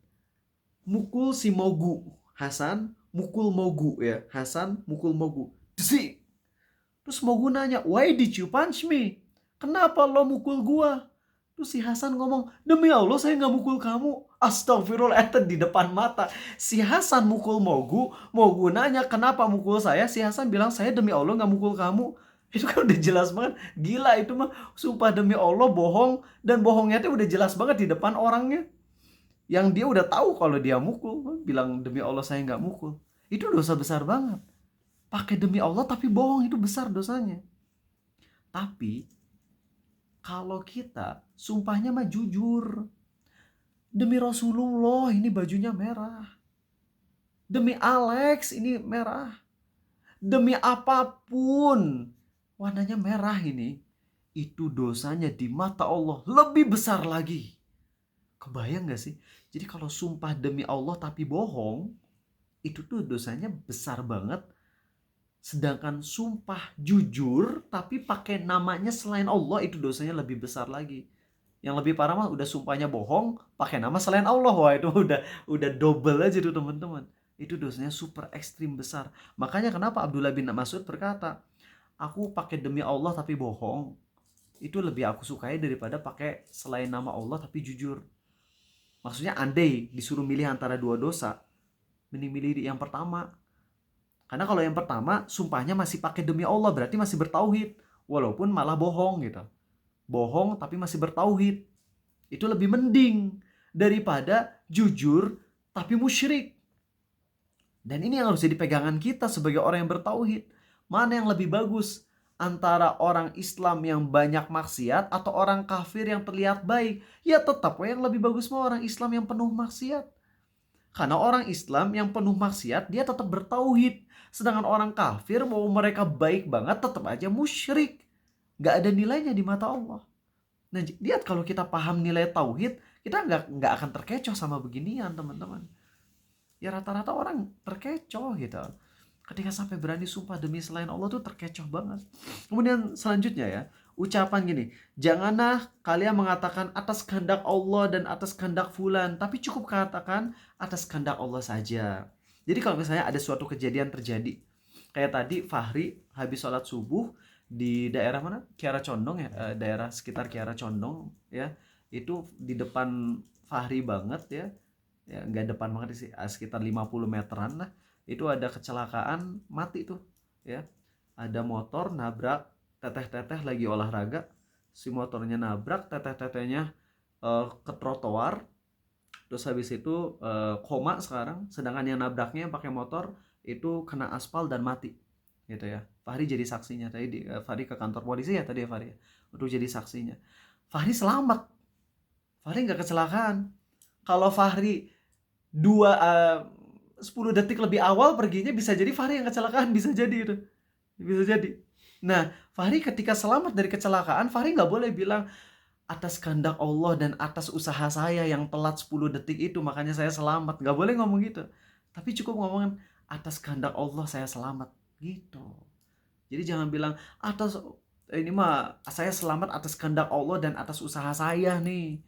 mukul si Mogu. Hasan mukul Mogu ya. Hasan mukul Mogu. Terus Mogu nanya, "Why did you punch me?" "Kenapa lo mukul gua?" Terus si Hasan ngomong, "Demi Allah saya nggak mukul kamu." Astagfirullah, di depan mata. Si Hasan mukul Mogu nanya, "Kenapa mukul saya?" Si Hasan bilang, "Saya demi Allah nggak mukul kamu." Itu kan udah jelas banget. Gila itu mah, sumpah demi Allah bohong. Dan bohongnya tuh udah jelas banget di depan orangnya. Yang dia udah tahu kalau dia mukul. Bilang demi Allah saya nggak mukul. Itu dosa besar banget. Pakai demi Allah tapi bohong itu besar dosanya. Tapi Kalau kita sumpahnya mah jujur. Demi Rasulullah ini bajunya merah. Demi Alex ini merah. Demi apapun warnanya merah ini. Itu dosanya di mata Allah lebih besar lagi. Kebayang gak sih? Jadi kalau sumpah demi Allah tapi bohong, itu tuh dosanya besar banget. Sedangkan sumpah jujur tapi pakai namanya selain Allah, itu dosanya lebih besar lagi. Yang lebih parah mah udah sumpahnya bohong pakai nama selain Allah. Wah, itu udah double aja tuh teman-teman. Itu dosanya super ekstrim besar. Makanya kenapa Abdullah bin Mas'ud berkata, aku pakai demi Allah tapi bohong, itu lebih aku sukai daripada pakai selain nama Allah tapi jujur. Maksudnya andai disuruh milih antara dua dosa, mending milih yang pertama. Karena kalau yang pertama sumpahnya masih pakai demi Allah, berarti masih bertauhid, walaupun malah bohong gitu. Bohong tapi masih bertauhid. Itu lebih mending daripada jujur tapi musyrik. Dan ini yang harus jadi pegangan kita sebagai orang yang bertauhid. Mana yang lebih bagus? Antara orang Islam yang banyak maksiat atau orang kafir yang terlihat baik? Ya tetap yang lebih bagus mah orang Islam yang penuh maksiat. Karena orang Islam yang penuh maksiat dia tetap bertauhid. Sedangkan orang kafir mau mereka baik banget tetap aja musyrik. Gak ada nilainya di mata Allah. Nah, lihat kalau kita paham nilai tauhid, kita nggak akan terkecoh sama beginian teman-teman. Ya rata-rata orang terkecoh gitu. Ketika sampai berani sumpah demi selain Allah tuh terkecoh banget. Kemudian selanjutnya ya, ucapan gini, janganlah kalian mengatakan atas kehendak Allah dan atas kehendak fulan, tapi cukup katakan atas kehendak Allah saja. Jadi kalau misalnya ada suatu kejadian terjadi, kayak tadi Fahri habis sholat subuh di daerah mana? Kiara Condong ya, daerah sekitar Kiara Condong ya. Itu di depan Fahri banget ya. Ya nggak depan banget sih, sekitar 50 meteran lah. Itu ada kecelakaan mati tuh ya. Ada motor nabrak teteh-teteh lagi olahraga. Si motornya nabrak, teteh-tetehnya ke trotoar. Terus habis itu koma sekarang. Sedangkan yang nabraknya yang pakai motor itu kena aspal dan mati gitu ya. Fahri jadi saksinya tadi. Fahri ke kantor polisi ya tadi ya Fahri ya, untuk jadi saksinya. Fahri selamat. Fahri nggak kecelakaan. Kalau Fahri 10 detik lebih awal perginya, bisa jadi Fahri yang kecelakaan, bisa jadi itu. Bisa jadi. Nah, Fahri ketika selamat dari kecelakaan, Fahri nggak boleh bilang atas kehendak Allah dan atas usaha saya yang telat 10 detik itu makanya saya selamat. Nggak boleh ngomong gitu. Tapi cukup ngomongin atas kehendak Allah saya selamat gitu. Jadi jangan bilang atas ini mah saya selamat atas kehendak Allah dan atas usaha saya nih.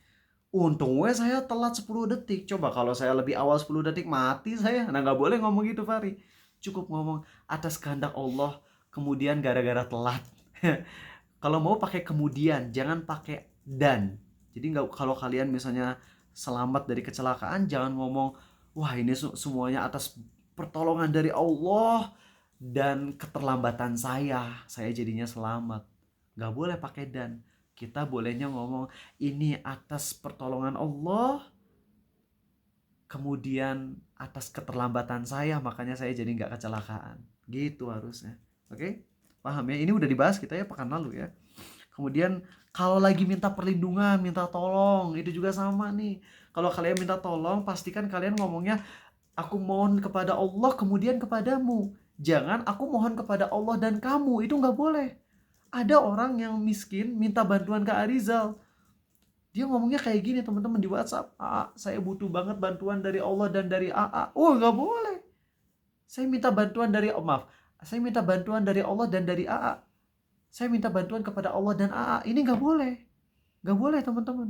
Untungnya saya telat 10 detik. Coba kalau saya lebih awal 10 detik mati saya. Nah nggak boleh ngomong gitu Fahri. Cukup ngomong atas kehendak Allah kemudian gara-gara telat. Kalau mau pakai kemudian, jangan pakai dan. Jadi nggak, kalau kalian misalnya selamat dari kecelakaan, jangan ngomong wah ini semuanya atas pertolongan dari Allah dan keterlambatan saya jadinya selamat. Nggak boleh pakai dan. Kita bolehnya ngomong ini atas pertolongan Allah, kemudian atas keterlambatan saya makanya saya jadi nggak kecelakaan. Gitu harusnya. Oke? Paham ya? Ini udah dibahas kita ya pekan lalu ya. Kemudian kalau lagi minta perlindungan, minta tolong, itu juga sama nih. Kalau kalian minta tolong, pastikan kalian ngomongnya aku mohon kepada Allah kemudian kepadamu. Jangan aku mohon kepada Allah dan kamu. Itu nggak boleh. Ada orang yang miskin minta bantuan ke Arizal. Dia ngomongnya kayak gini teman-teman di WhatsApp. Saya butuh banget bantuan dari Allah dan dari AA. Oh nggak boleh. Saya minta bantuan dari saya minta bantuan dari Allah dan dari AA. Saya minta bantuan kepada Allah dan AA. Ini nggak boleh. Nggak boleh teman-teman.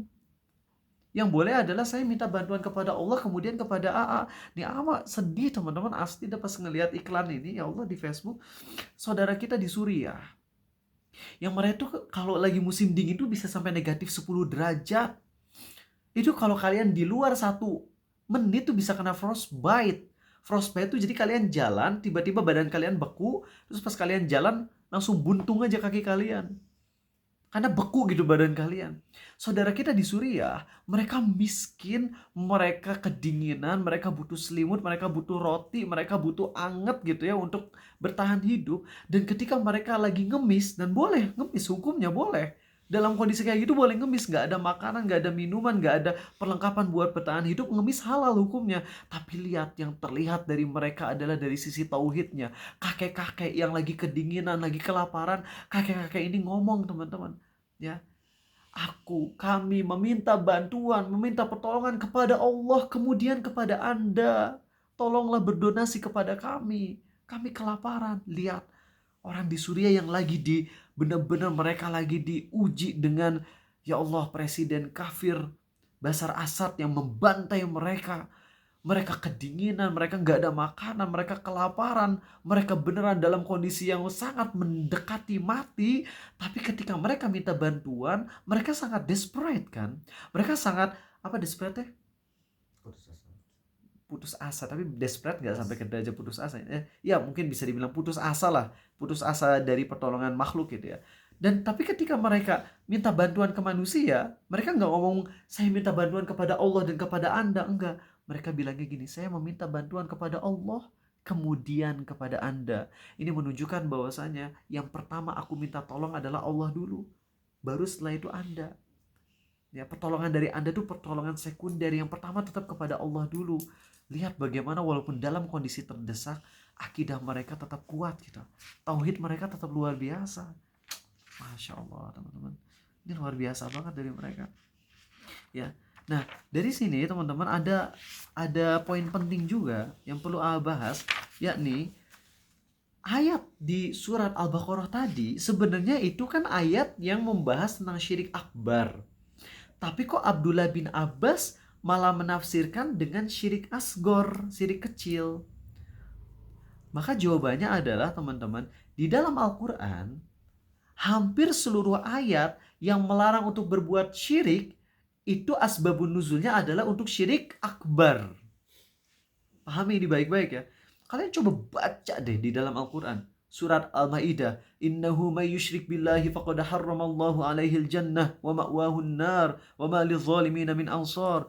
Yang boleh adalah saya minta bantuan kepada Allah kemudian kepada AA. Nih ama sedih teman-teman, asli pas ngelihat iklan ini ya Allah di Facebook. Saudara kita di Suriah. Yang mereka tuh kalau lagi musim dingin tuh bisa sampai negatif 10 derajat. Itu kalau kalian di luar 1 menit tuh bisa kena frostbite. Frostbite tuh jadi kalian jalan, tiba-tiba badan kalian beku, terus pas kalian jalan langsung buntung aja kaki kalian. Karena beku gitu badan kalian. Saudara kita di Suriah, mereka miskin, mereka kedinginan, mereka butuh selimut, mereka butuh roti, mereka butuh anget gitu ya untuk bertahan hidup. Dan ketika mereka lagi ngemis, dan boleh ngemis, hukumnya boleh. Dalam kondisi kayak gitu boleh ngemis, nggak ada makanan, nggak ada minuman, nggak ada perlengkapan buat bertahan hidup, ngemis halal hukumnya. Tapi lihat, yang terlihat dari mereka adalah dari sisi tauhidnya. Kakek-kakek yang lagi kedinginan, lagi kelaparan, kakek-kakek ini ngomong, teman-teman, ya, kami meminta bantuan, meminta pertolongan kepada Allah, kemudian kepada Anda. Tolonglah berdonasi kepada kami. Kami kelaparan. Lihat, orang di Suriah yang lagi benar-benar mereka lagi diuji dengan, ya Allah, presiden kafir Bashar Assad yang membantai mereka. Mereka kedinginan, mereka nggak ada makanan, mereka kelaparan, mereka beneran dalam kondisi yang sangat mendekati mati. Tapi ketika mereka minta bantuan, mereka sangat desperate kan. Mereka sangat, apa desperate ya? Putus asa, tapi desperate nggak sampai ke derajat putus asa. Ya mungkin bisa dibilang putus asa lah, putus asa dari pertolongan makhluk gitu ya. Dan tapi ketika mereka minta bantuan ke manusia, mereka nggak ngomong saya minta bantuan kepada Allah dan kepada Anda, enggak. Mereka bilangnya gini, saya meminta bantuan kepada Allah, kemudian kepada Anda. Ini menunjukkan bahwasanya yang pertama aku minta tolong adalah Allah dulu, baru setelah itu Anda. Ya, pertolongan dari Anda itu pertolongan sekunder, yang pertama tetap kepada Allah dulu. Lihat bagaimana walaupun dalam kondisi terdesak, akidah mereka tetap kuat gitu. Tauhid mereka tetap luar biasa. Masya Allah, teman-teman. Ini luar biasa banget dari mereka. Ya. Nah, dari sini teman-teman ada poin penting juga yang perlu bahas, yakni ayat di surat Al-Baqarah tadi sebenarnya itu kan ayat yang membahas tentang syirik akbar. Tapi kok Abdullah bin Abbas malah menafsirkan dengan syirik asgor, syirik kecil? Maka jawabannya adalah, teman-teman, di dalam Al-Quran hampir seluruh ayat yang melarang untuk berbuat syirik itu asbabun nuzulnya adalah untuk syirik akbar. Pahami ini baik-baik ya. Kalian coba baca deh di dalam Al-Quran. Surat Al-Ma'idah, innahu may yusyrik billahi faqad harramallahu alaihil jannah wa ma'wahun nar wa ma lidh-dhalimin min ansar.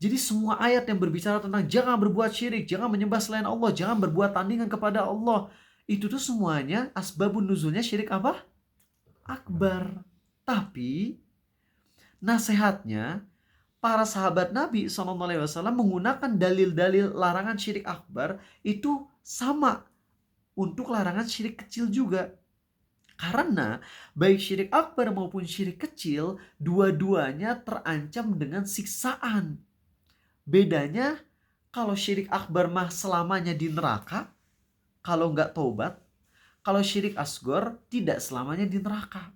Jadi semua ayat yang berbicara tentang jangan berbuat syirik, jangan menyembah selain Allah, jangan berbuat tandingan kepada Allah, itu tuh semuanya asbabun nuzulnya syirik apa? Akbar. Tapi nasihatnya para sahabat Nabi SAW menggunakan dalil-dalil larangan syirik akbar itu sama untuk larangan syirik kecil juga. Karena baik syirik akbar maupun syirik kecil, dua-duanya terancam dengan siksaan. Bedanya, kalau syirik akbar mah selamanya di neraka, kalau nggak tobat. Kalau syirik asgor tidak selamanya di neraka.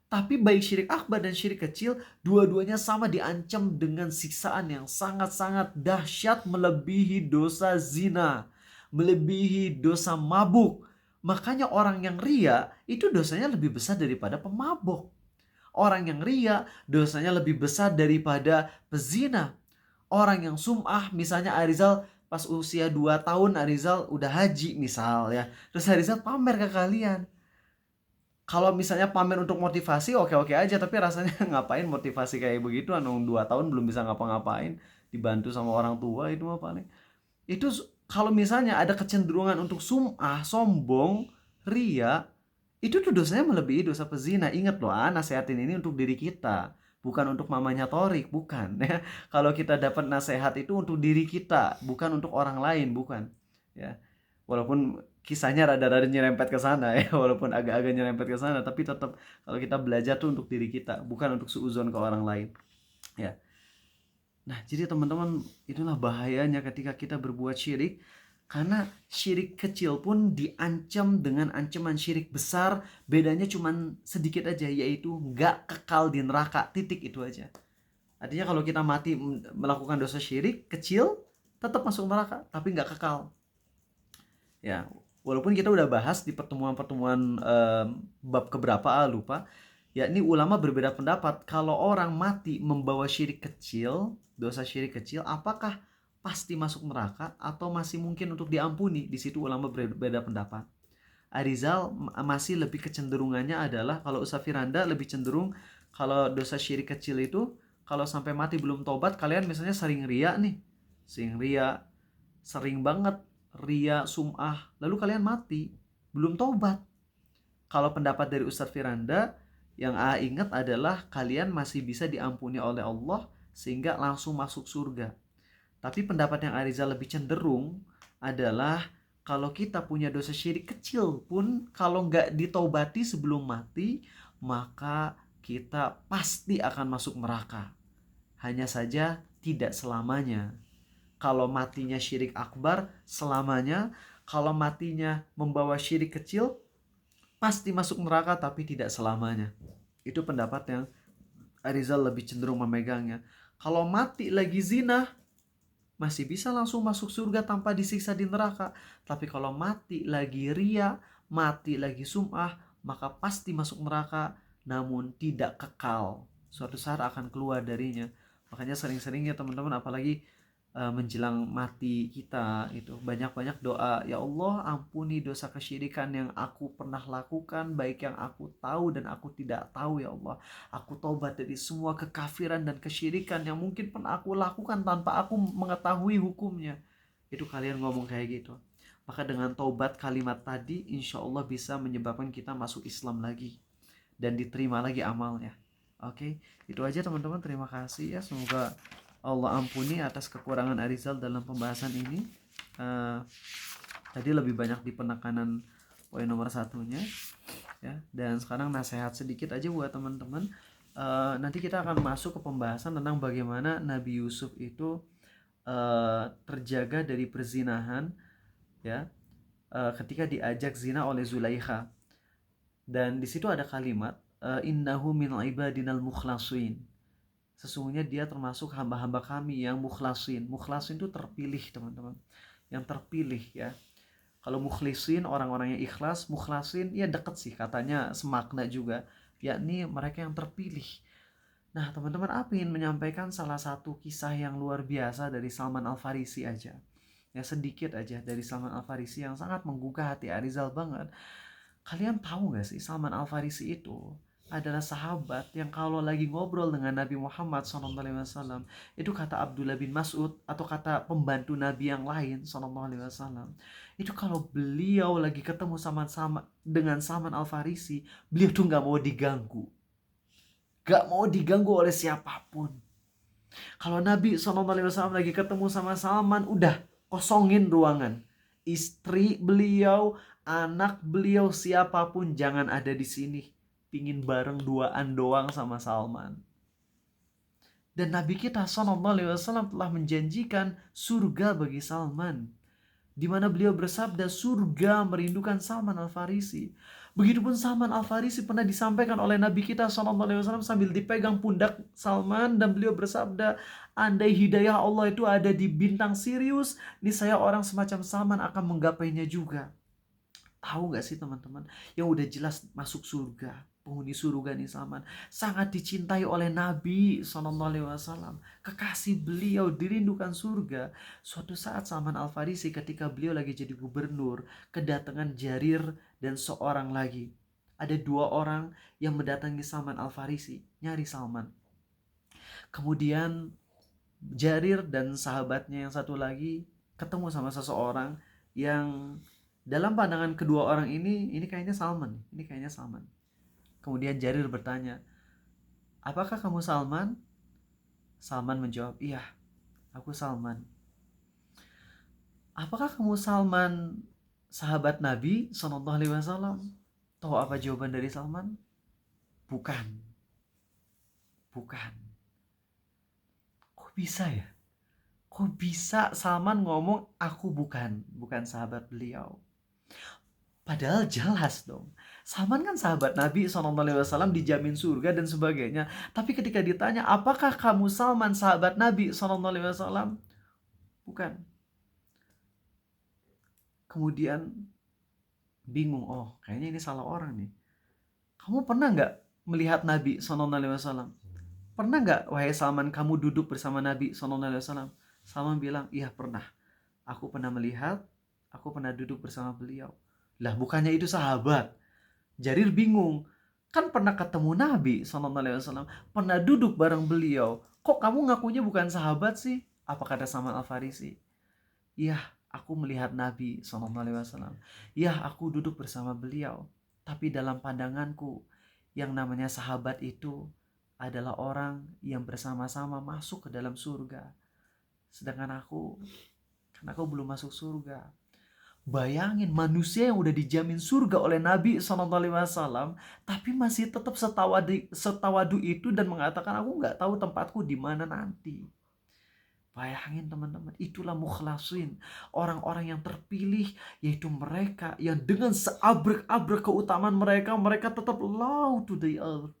Tapi baik syirik akbar dan syirik kecil, dua-duanya sama diancam dengan siksaan yang sangat-sangat dahsyat, melebihi dosa zina, melebihi dosa mabuk. Makanya orang yang ria itu dosanya lebih besar daripada pemabuk. Orang yang ria dosanya lebih besar daripada pezina. Orang yang sum'ah, misalnya Arizal pas usia 2 tahun Arizal udah haji misal ya. Terus Arizal pamer ke kalian. Kalau misalnya pamer untuk motivasi oke-oke aja, tapi rasanya ngapain motivasi kayak begitu, 2 tahun belum bisa ngapa-ngapain, dibantu sama orang tua itu mah paling. Itu kalau misalnya ada kecenderungan untuk sum'ah, sombong, ria, itu tuh dosanya melebihi dosa pezina. Ingat loh, nasihatin ini untuk diri kita, bukan untuk mamanya Torik, bukan ya. Kalau kita dapat nasihat itu untuk diri kita, bukan untuk orang lain, bukan ya. Walaupun kisahnya rada-rada nyerempet ke sana ya, walaupun agak-agak nyerempet ke sana, tapi tetap kalau kita belajar tuh untuk diri kita, bukan untuk suuzon ke orang lain ya. Nah, jadi teman-teman, itulah bahayanya ketika kita berbuat syirik, karena syirik kecil pun diancam dengan ancaman syirik besar. Bedanya cuman sedikit aja, yaitu nggak kekal di neraka, titik itu aja. Artinya kalau kita mati melakukan dosa syirik kecil, tetap masuk neraka, tapi nggak kekal. Ya, walaupun kita udah bahas di pertemuan-pertemuan bab keberapa lupa, yakni ulama berbeda pendapat kalau orang mati membawa syirik kecil, dosa syirik kecil, apakah pasti masuk neraka atau masih mungkin untuk diampuni. Di situ ulama berbeda pendapat. Arizal masih lebih kecenderungannya adalah, kalau Ustaz Firanda lebih cenderung kalau dosa syirik kecil itu kalau sampai mati belum tobat, kalian misalnya sering ria nih, sering banget ria, sum'ah, lalu kalian mati belum tobat. Kalau pendapat dari Ustaz Firanda, Yang A ingat adalah kalian masih bisa diampuni oleh Allah sehingga langsung masuk surga. Tapi pendapat yang Arizal lebih cenderung adalah kalau kita punya dosa syirik kecil pun kalau nggak ditaubati sebelum mati, maka kita pasti akan masuk neraka. Hanya saja tidak selamanya. Kalau matinya syirik akbar, selamanya. Kalau matinya membawa syirik kecil, pasti masuk neraka tapi tidak selamanya. Itu pendapat yang Arizal lebih cenderung memegangnya. Kalau mati lagi zina, masih bisa langsung masuk surga tanpa disiksa di neraka. Tapi kalau mati lagi ria, mati lagi sum'ah, maka pasti masuk neraka namun tidak kekal. Suatu saat akan keluar darinya. Makanya sering-seringnya teman-teman, apalagi menjelang mati kita itu banyak-banyak doa, ya Allah ampuni dosa kesyirikan yang aku pernah lakukan, baik yang aku tahu dan aku tidak tahu ya Allah. Aku taubat dari semua kekafiran dan kesyirikan yang mungkin pernah aku lakukan tanpa aku mengetahui hukumnya. Itu kalian ngomong kayak gitu. Maka dengan taubat kalimat tadi insya Allah bisa menyebabkan kita masuk Islam lagi dan diterima lagi amalnya. Oke, itu aja teman-teman. Terima kasih ya. Semoga Allah ampuni atas kekurangan Arizal dalam pembahasan ini. Tadi lebih banyak di penekanan poin nomor satunya ya. Dan sekarang nasihat sedikit aja buat teman-teman. Nanti kita akan masuk ke pembahasan tentang bagaimana Nabi Yusuf itu terjaga dari perzinahan ya, ketika diajak zina oleh Zulaikha. Dan di situ ada kalimat innahu min ibadinal mukhlasin. Sesungguhnya dia termasuk hamba-hamba kami yang mukhlasin. Mukhlasin itu terpilih teman-teman. Yang terpilih ya. Kalau mukhlisin orang-orang yang ikhlas, mukhlasin ya deket sih katanya, semakna juga. Yakni mereka yang terpilih. Nah teman-teman, aku ingin menyampaikan salah satu kisah yang luar biasa dari Salman Al-Farisi aja. Ya sedikit aja dari Salman Al-Farisi yang sangat menggugah hati Arizal banget. Kalian tahu gak sih Salman Al-Farisi itu adalah sahabat yang kalau lagi ngobrol dengan Nabi Muhammad SAW, itu kata Abdullah bin Mas'ud atau kata pembantu Nabi yang lain SAW, itu kalau beliau lagi ketemu dengan Salman Al-Farisi, beliau tuh nggak mau diganggu, nggak mau diganggu oleh siapapun. Kalau Nabi SAW lagi ketemu sama Salman, udah kosongin ruangan. Istri beliau, anak beliau, siapapun jangan ada di sini. Pingin bareng duaan doang sama Salman. Dan Nabi kita SAW telah menjanjikan surga bagi Salman, di mana beliau bersabda surga merindukan Salman Al-Farisi. Begitupun Salman Al-Farisi pernah disampaikan oleh Nabi kita SAW sambil dipegang pundak Salman, dan beliau bersabda, andai hidayah Allah itu ada di bintang Sirius, niscaya orang semacam Salman akan menggapainya juga. Tahu gak sih teman-teman, yang udah jelas masuk surga, penghuni surga nih Salman, sangat dicintai oleh Nabi SAW, kekasih beliau, dirindukan surga. Suatu saat Salman Al-Farisi ketika beliau lagi jadi gubernur, kedatangan Jarir dan seorang lagi. Ada dua orang yang mendatangi Salman Al-Farisi, nyari Salman. Kemudian Jarir dan sahabatnya yang satu lagi ketemu sama seseorang yang dalam pandangan kedua orang ini kayaknya Salman, ini kayaknya Salman. Kemudian Jarir bertanya, apakah kamu Salman? Salman menjawab, iya, aku Salman. Apakah kamu Salman sahabat Nabi SAW? Tahu apa jawaban dari Salman? Bukan. Bukan. Kok bisa ya? Kok bisa Salman ngomong aku bukan sahabat beliau? Padahal jelas dong, Salman kan sahabat Nabi SAW, dijamin surga dan sebagainya. Tapi ketika ditanya, apakah kamu Salman sahabat Nabi SAW? Bukan. Kemudian bingung, oh kayaknya ini salah orang nih. Kamu pernah nggak melihat Nabi SAW? Pernah nggak, wahai Salman, kamu duduk bersama Nabi SAW? Salman bilang, iya pernah. Aku pernah melihat, aku pernah duduk bersama beliau. Lah bukannya itu sahabat? Jarir bingung, kan pernah ketemu Nabi SAW, pernah duduk bareng beliau, kok kamu ngakunya bukan sahabat sih? Apa kata Salman Al-Farisi? Iya, aku melihat Nabi SAW. Iya, aku duduk bersama beliau. Tapi dalam pandanganku, yang namanya sahabat itu adalah orang yang bersama-sama masuk ke dalam surga. Sedangkan karena aku belum masuk surga. Bayangin manusia yang udah dijamin surga oleh Nabi SAW, tapi masih tetap setawadu itu dan mengatakan aku nggak tahu tempatku di mana nanti. Bayangin teman-teman, itulah mukhlasin, orang-orang yang terpilih, yaitu mereka yang dengan seabrek-abrek keutamaan mereka, mereka tetap low to the earth.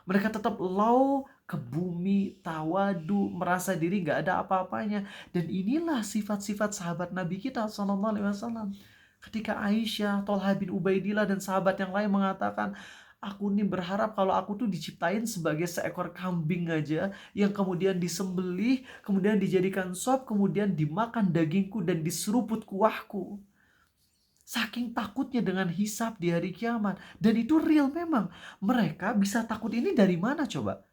Mereka tetap low ke bumi, tawadu, merasa diri gak ada apa-apanya. Dan inilah sifat-sifat sahabat Nabi kita SAW. Ketika Aisyah, Tolha bin Ubaidillah dan sahabat yang lain mengatakan, aku nih berharap kalau aku tuh diciptain sebagai seekor kambing aja yang kemudian disembelih, kemudian dijadikan sop, kemudian dimakan dagingku dan diseruput kuahku. Saking takutnya dengan hisab di hari kiamat. Dan itu real memang. Mereka bisa takut ini dari mana coba?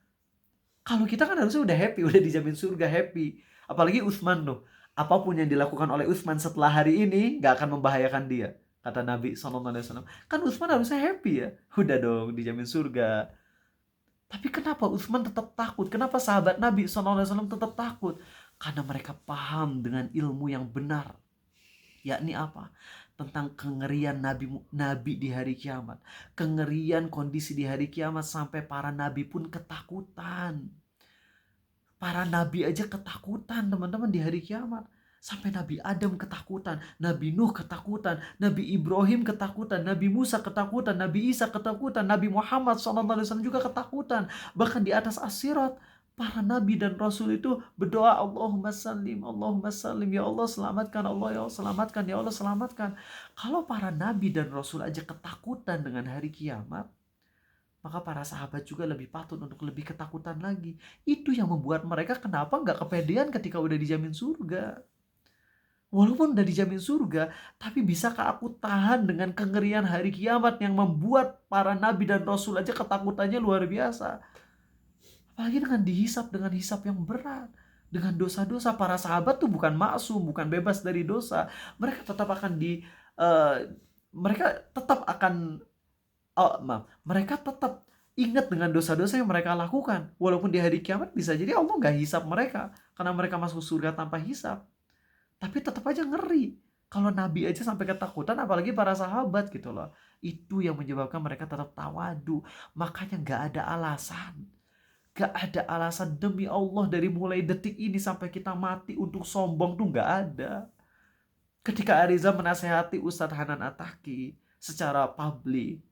Kalau kita kan harusnya udah happy, udah dijamin surga, happy. Apalagi Utsman tuh. Apapun yang dilakukan oleh Utsman setelah hari ini gak akan membahayakan dia. Kata Nabi SAW. Kan Utsman harusnya happy ya. Udah dong dijamin surga. Tapi kenapa Utsman tetap takut? Kenapa sahabat Nabi SAW tetap takut? Karena mereka paham dengan ilmu yang benar. Yakni apa? Tentang kengerian nabi di hari kiamat. Kengerian kondisi di hari kiamat sampai para nabi pun ketakutan. Para nabi aja ketakutan teman-teman di hari kiamat. Sampai Nabi Adam ketakutan, Nabi Nuh ketakutan, Nabi Ibrahim ketakutan, Nabi Musa ketakutan, Nabi Isa ketakutan, Nabi Muhammad SAW juga ketakutan. Bahkan di atas as-sirat, para nabi dan rasul itu berdoa, Allahumma sallim, ya Allah selamatkan, Allah ya Allah selamatkan, ya Allah selamatkan. Kalau para nabi dan rasul aja ketakutan dengan hari kiamat, maka para sahabat juga lebih patut untuk lebih ketakutan lagi. Itu yang membuat mereka kenapa nggak kepedean ketika udah dijamin surga. Walaupun udah dijamin surga, tapi bisakah aku tahan dengan kengerian hari kiamat yang membuat para nabi dan rasul aja ketakutannya luar biasa. Apalagi dengan hisap yang berat. Dengan dosa-dosa, para sahabat tuh bukan maksum, bukan bebas dari dosa. Mereka tetap akan mereka tetap ingat dengan dosa-dosa yang mereka lakukan. Walaupun di hari kiamat bisa jadi Allah gak hisap mereka, karena mereka masuk surga tanpa hisap. Tapi tetap aja ngeri. Kalau Nabi aja sampai ketakutan, apalagi para sahabat gitu loh. Itu yang menyebabkan mereka tetap tawadu. Makanya gak ada alasan. Gak ada alasan demi Allah dari mulai detik ini sampai kita mati untuk sombong tuh gak ada. Ketika Ariza menasehati Ustadz Hanan Attaqi secara publik,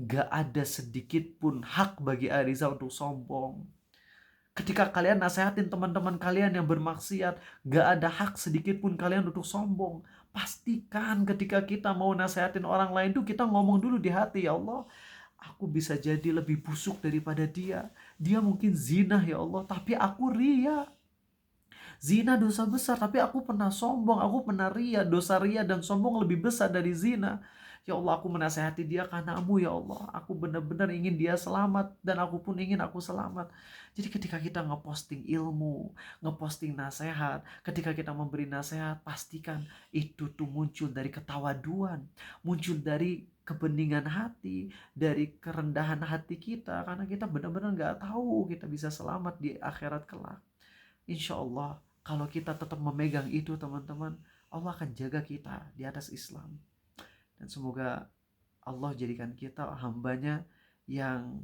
gak ada sedikit pun hak bagi Ariza untuk sombong. Ketika kalian nasehatin teman-teman kalian yang bermaksiat, gak ada hak sedikit pun kalian untuk sombong. Pastikan ketika kita mau nasehatin orang lain tuh kita ngomong dulu di hati, ya Allah, aku bisa jadi lebih busuk daripada dia. Dia mungkin zina ya Allah, tapi aku ria. Zina dosa besar, tapi aku pernah sombong, aku pernah ria. Dosa ria dan sombong lebih besar dari zina. Ya Allah, aku menasehati dia karenamu ya Allah. Aku benar-benar ingin dia selamat dan aku pun ingin aku selamat. Jadi ketika kita ngeposting ilmu, ngeposting nasihat, ketika kita memberi nasihat, pastikan itu tuh muncul dari ketawaduan, muncul dari kebeningan hati, dari kerendahan hati kita, karena kita benar-benar gak tahu kita bisa selamat di akhirat kelak. Insya Allah, kalau kita tetap memegang itu teman-teman, Allah akan jaga kita di atas Islam. Dan semoga Allah jadikan kita hambanya yang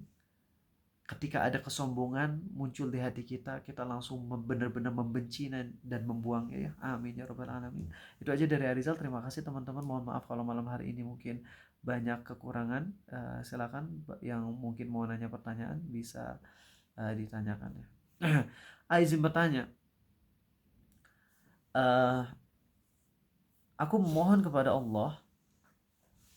ketika ada kesombongan muncul di hati kita, kita langsung benar-benar membenci dan membuangnya ya. Amin ya rabbal alamin. Itu aja dari Arizal. Terima kasih teman-teman. Mohon maaf kalau malam hari ini mungkin banyak kekurangan. Silakan yang mungkin mau nanya pertanyaan bisa ditanyakan ya. Izin bertanya. Aku memohon kepada Allah,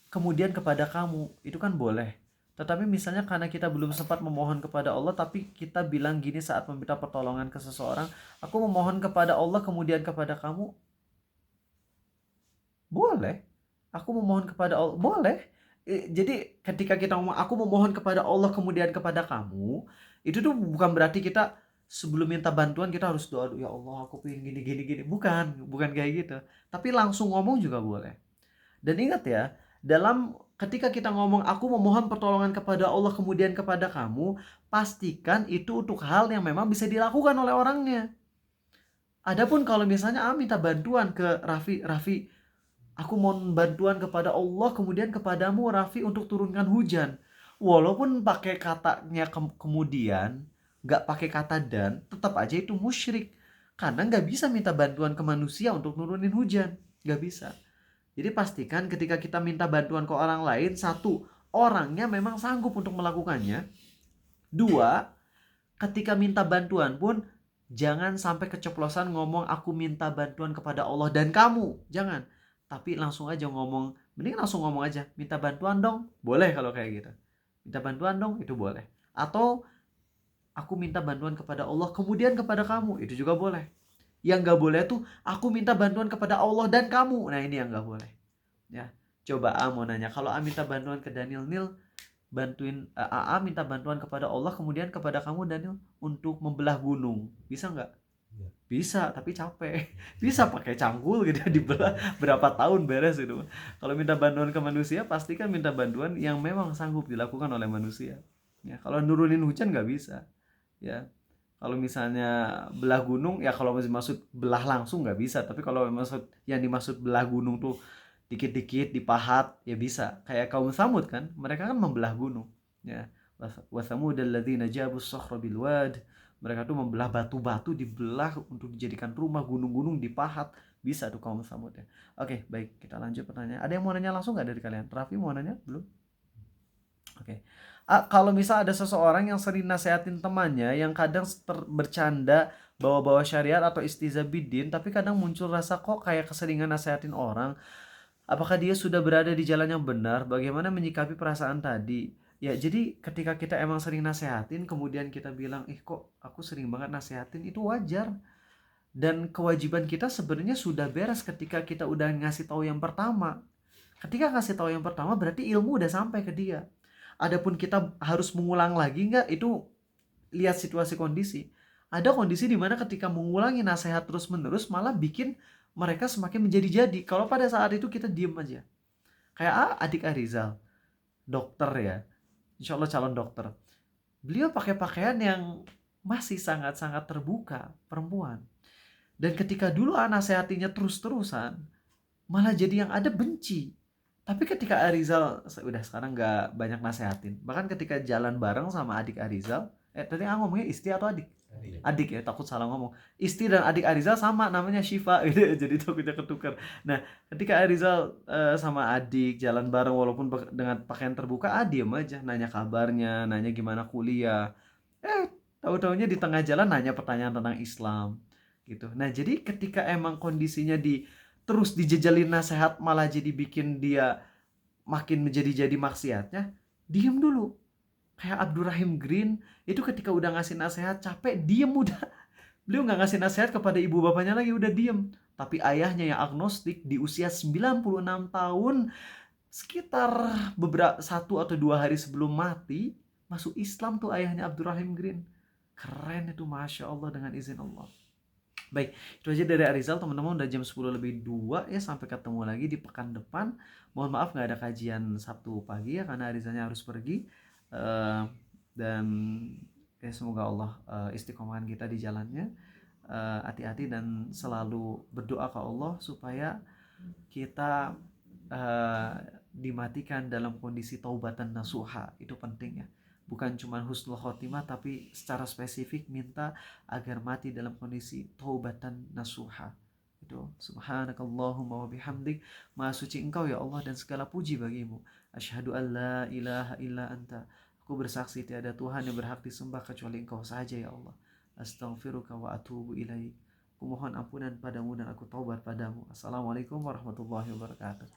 kemudian kepada kamu, itu kan boleh. Tetapi misalnya karena kita belum sempat memohon kepada Allah, tapi kita bilang gini saat meminta pertolongan ke seseorang, aku memohon kepada Allah kemudian kepada kamu, boleh. Aku memohon kepada Allah, boleh. Jadi ketika kita ngomong aku memohon kepada Allah kemudian kepada kamu, itu tuh bukan berarti kita sebelum minta bantuan kita harus doa, ya Allah aku pengen gini. Bukan kayak gitu. Tapi langsung ngomong juga boleh. Dan ingat ya, dalam Ketika kita ngomong aku memohon pertolongan kepada Allah kemudian kepada kamu, pastikan itu untuk hal yang memang bisa dilakukan oleh orangnya. Adapun kalau misalnya minta bantuan ke Raffi, Raffi, aku mohon bantuan kepada Allah kemudian kepadamu Raffi untuk turunkan hujan. Walaupun pakai katanya kemudian, nggak pakai kata dan, tetap aja itu musyrik. Karena nggak bisa minta bantuan ke manusia untuk nurunin hujan. Nggak bisa. Jadi pastikan ketika kita minta bantuan ke orang lain, satu, orangnya memang sanggup untuk melakukannya. Dua, ketika minta bantuan pun jangan sampai keceplosan ngomong aku minta bantuan kepada Allah dan kamu. Jangan. Tapi langsung aja ngomong, mending langsung ngomong aja, minta bantuan dong. Boleh kalau kayak gitu. Minta bantuan dong, itu boleh. Atau aku minta bantuan kepada Allah kemudian kepada kamu, itu juga boleh. Yang gak boleh tuh aku minta bantuan kepada Allah dan kamu. Nah, ini yang gak boleh. Ya, coba A mau nanya, kalau A minta bantuan ke Daniel, Nil, bantuin AA minta bantuan kepada Allah kemudian kepada kamu Daniel untuk membelah gunung, bisa nggak? Bisa, tapi capek. Bisa pakai cangkul gitu dibelah berapa tahun beres itu. Kalau minta bantuan ke manusia pastikan minta bantuan yang memang sanggup dilakukan oleh manusia. Ya, kalau nurunin hujan nggak bisa. Ya, kalau misalnya belah gunung ya kalau masih maksud belah langsung nggak bisa, tapi kalau maksud yang dimaksud belah gunung tuh dikit-dikit dipahat ya bisa. Kayak kaum Samud kan, mereka kan membelah gunung. Ya, wa samudal ladzina jabus sakhra bil wad. Mereka tuh membelah batu-batu dibelah untuk dijadikan rumah, gunung-gunung dipahat. Bisa tuh kaum Samud ya. Oke, baik, kita lanjut pertanyaan. Ada yang mau nanya langsung nggak dari kalian? Raffi mau nanya? Belum? Oke. Kalau misal ada seseorang yang sering nasehatin temannya yang kadang bercanda bawa-bawa syariat atau istizabidin, tapi kadang muncul rasa kok kayak keseringan nasehatin orang. Apakah dia sudah berada di jalan yang benar? Bagaimana menyikapi perasaan tadi? Ya, jadi ketika kita emang sering nasehatin, kemudian kita bilang, kok aku sering banget nasehatin, itu wajar. Dan kewajiban kita sebenarnya sudah beres ketika kita udah ngasih tahu yang pertama. Ketika ngasih tahu yang pertama, berarti ilmu udah sampai ke dia. Adapun kita harus mengulang lagi nggak, itu lihat situasi kondisi. Ada kondisi di mana ketika mengulangi nasihat terus-menerus malah bikin mereka semakin menjadi-jadi. Kalau pada saat itu kita diem aja. Kayak adik Arizal, dokter ya. Insya Allah calon dokter. Beliau pakai pakaian yang masih sangat-sangat terbuka, perempuan. Dan ketika dulu nasihatinya terus-terusan, malah jadi yang ada benci. Tapi ketika Arizal udah sekarang nggak banyak nasehatin. Bahkan ketika jalan bareng sama adik Arizal, tadi ngomongnya istri atau adik? Adik ya, takut salah ngomong. Istri dan adik Arizal sama namanya Syifa gitu, jadi takutnya ketukar. Nah, ketika Arizal sama adik jalan bareng walaupun dengan pakaian terbuka, diem aja, nanya kabarnya, nanya gimana kuliah. Tahu-taunya di tengah jalan nanya pertanyaan tentang Islam gitu. Nah, jadi ketika emang kondisinya terus dijejelin nasihat malah jadi bikin dia makin menjadi maksiatnya, diem dulu. Kayak Abdurrahim Green itu ketika udah ngasih nasihat capek diem udah. Beliau nggak ngasih nasihat kepada ibu bapaknya lagi, udah diem. Tapi ayahnya yang agnostik di usia 96 tahun, sekitar beberapa 1 atau 2 hari sebelum mati, masuk Islam tuh ayahnya Abdurrahim Green. Keren itu, Masya Allah, dengan izin Allah. Baik, itu aja dari Arizal teman-teman. Udah jam 10 lebih 2 ya. Sampai ketemu lagi di pekan depan. Mohon maaf nggak ada kajian Sabtu pagi ya, karena Arizalnya harus pergi. Dan ya semoga Allah istiqomahan kita di jalannya. Hati-hati dan selalu berdoa ke Allah supaya kita dimatikan dalam kondisi taubatan nasuha. Itu penting ya. Bukan cuma husnul khotimah, tapi secara spesifik minta agar mati dalam kondisi taubatan nasuha. Itu subhanakallahumma wa bihamdik, maha suci engkau ya Allah dan segala puji bagimu. Asyhadu an la ilaha illa anta, aku bersaksi tiada Tuhan yang berhak disembah kecuali engkau saja ya Allah. Astaghfiruka wa atubu ilaik. Aku mohon ampunan padamu dan aku taubat padamu. Assalamualaikum warahmatullahi wabarakatuh.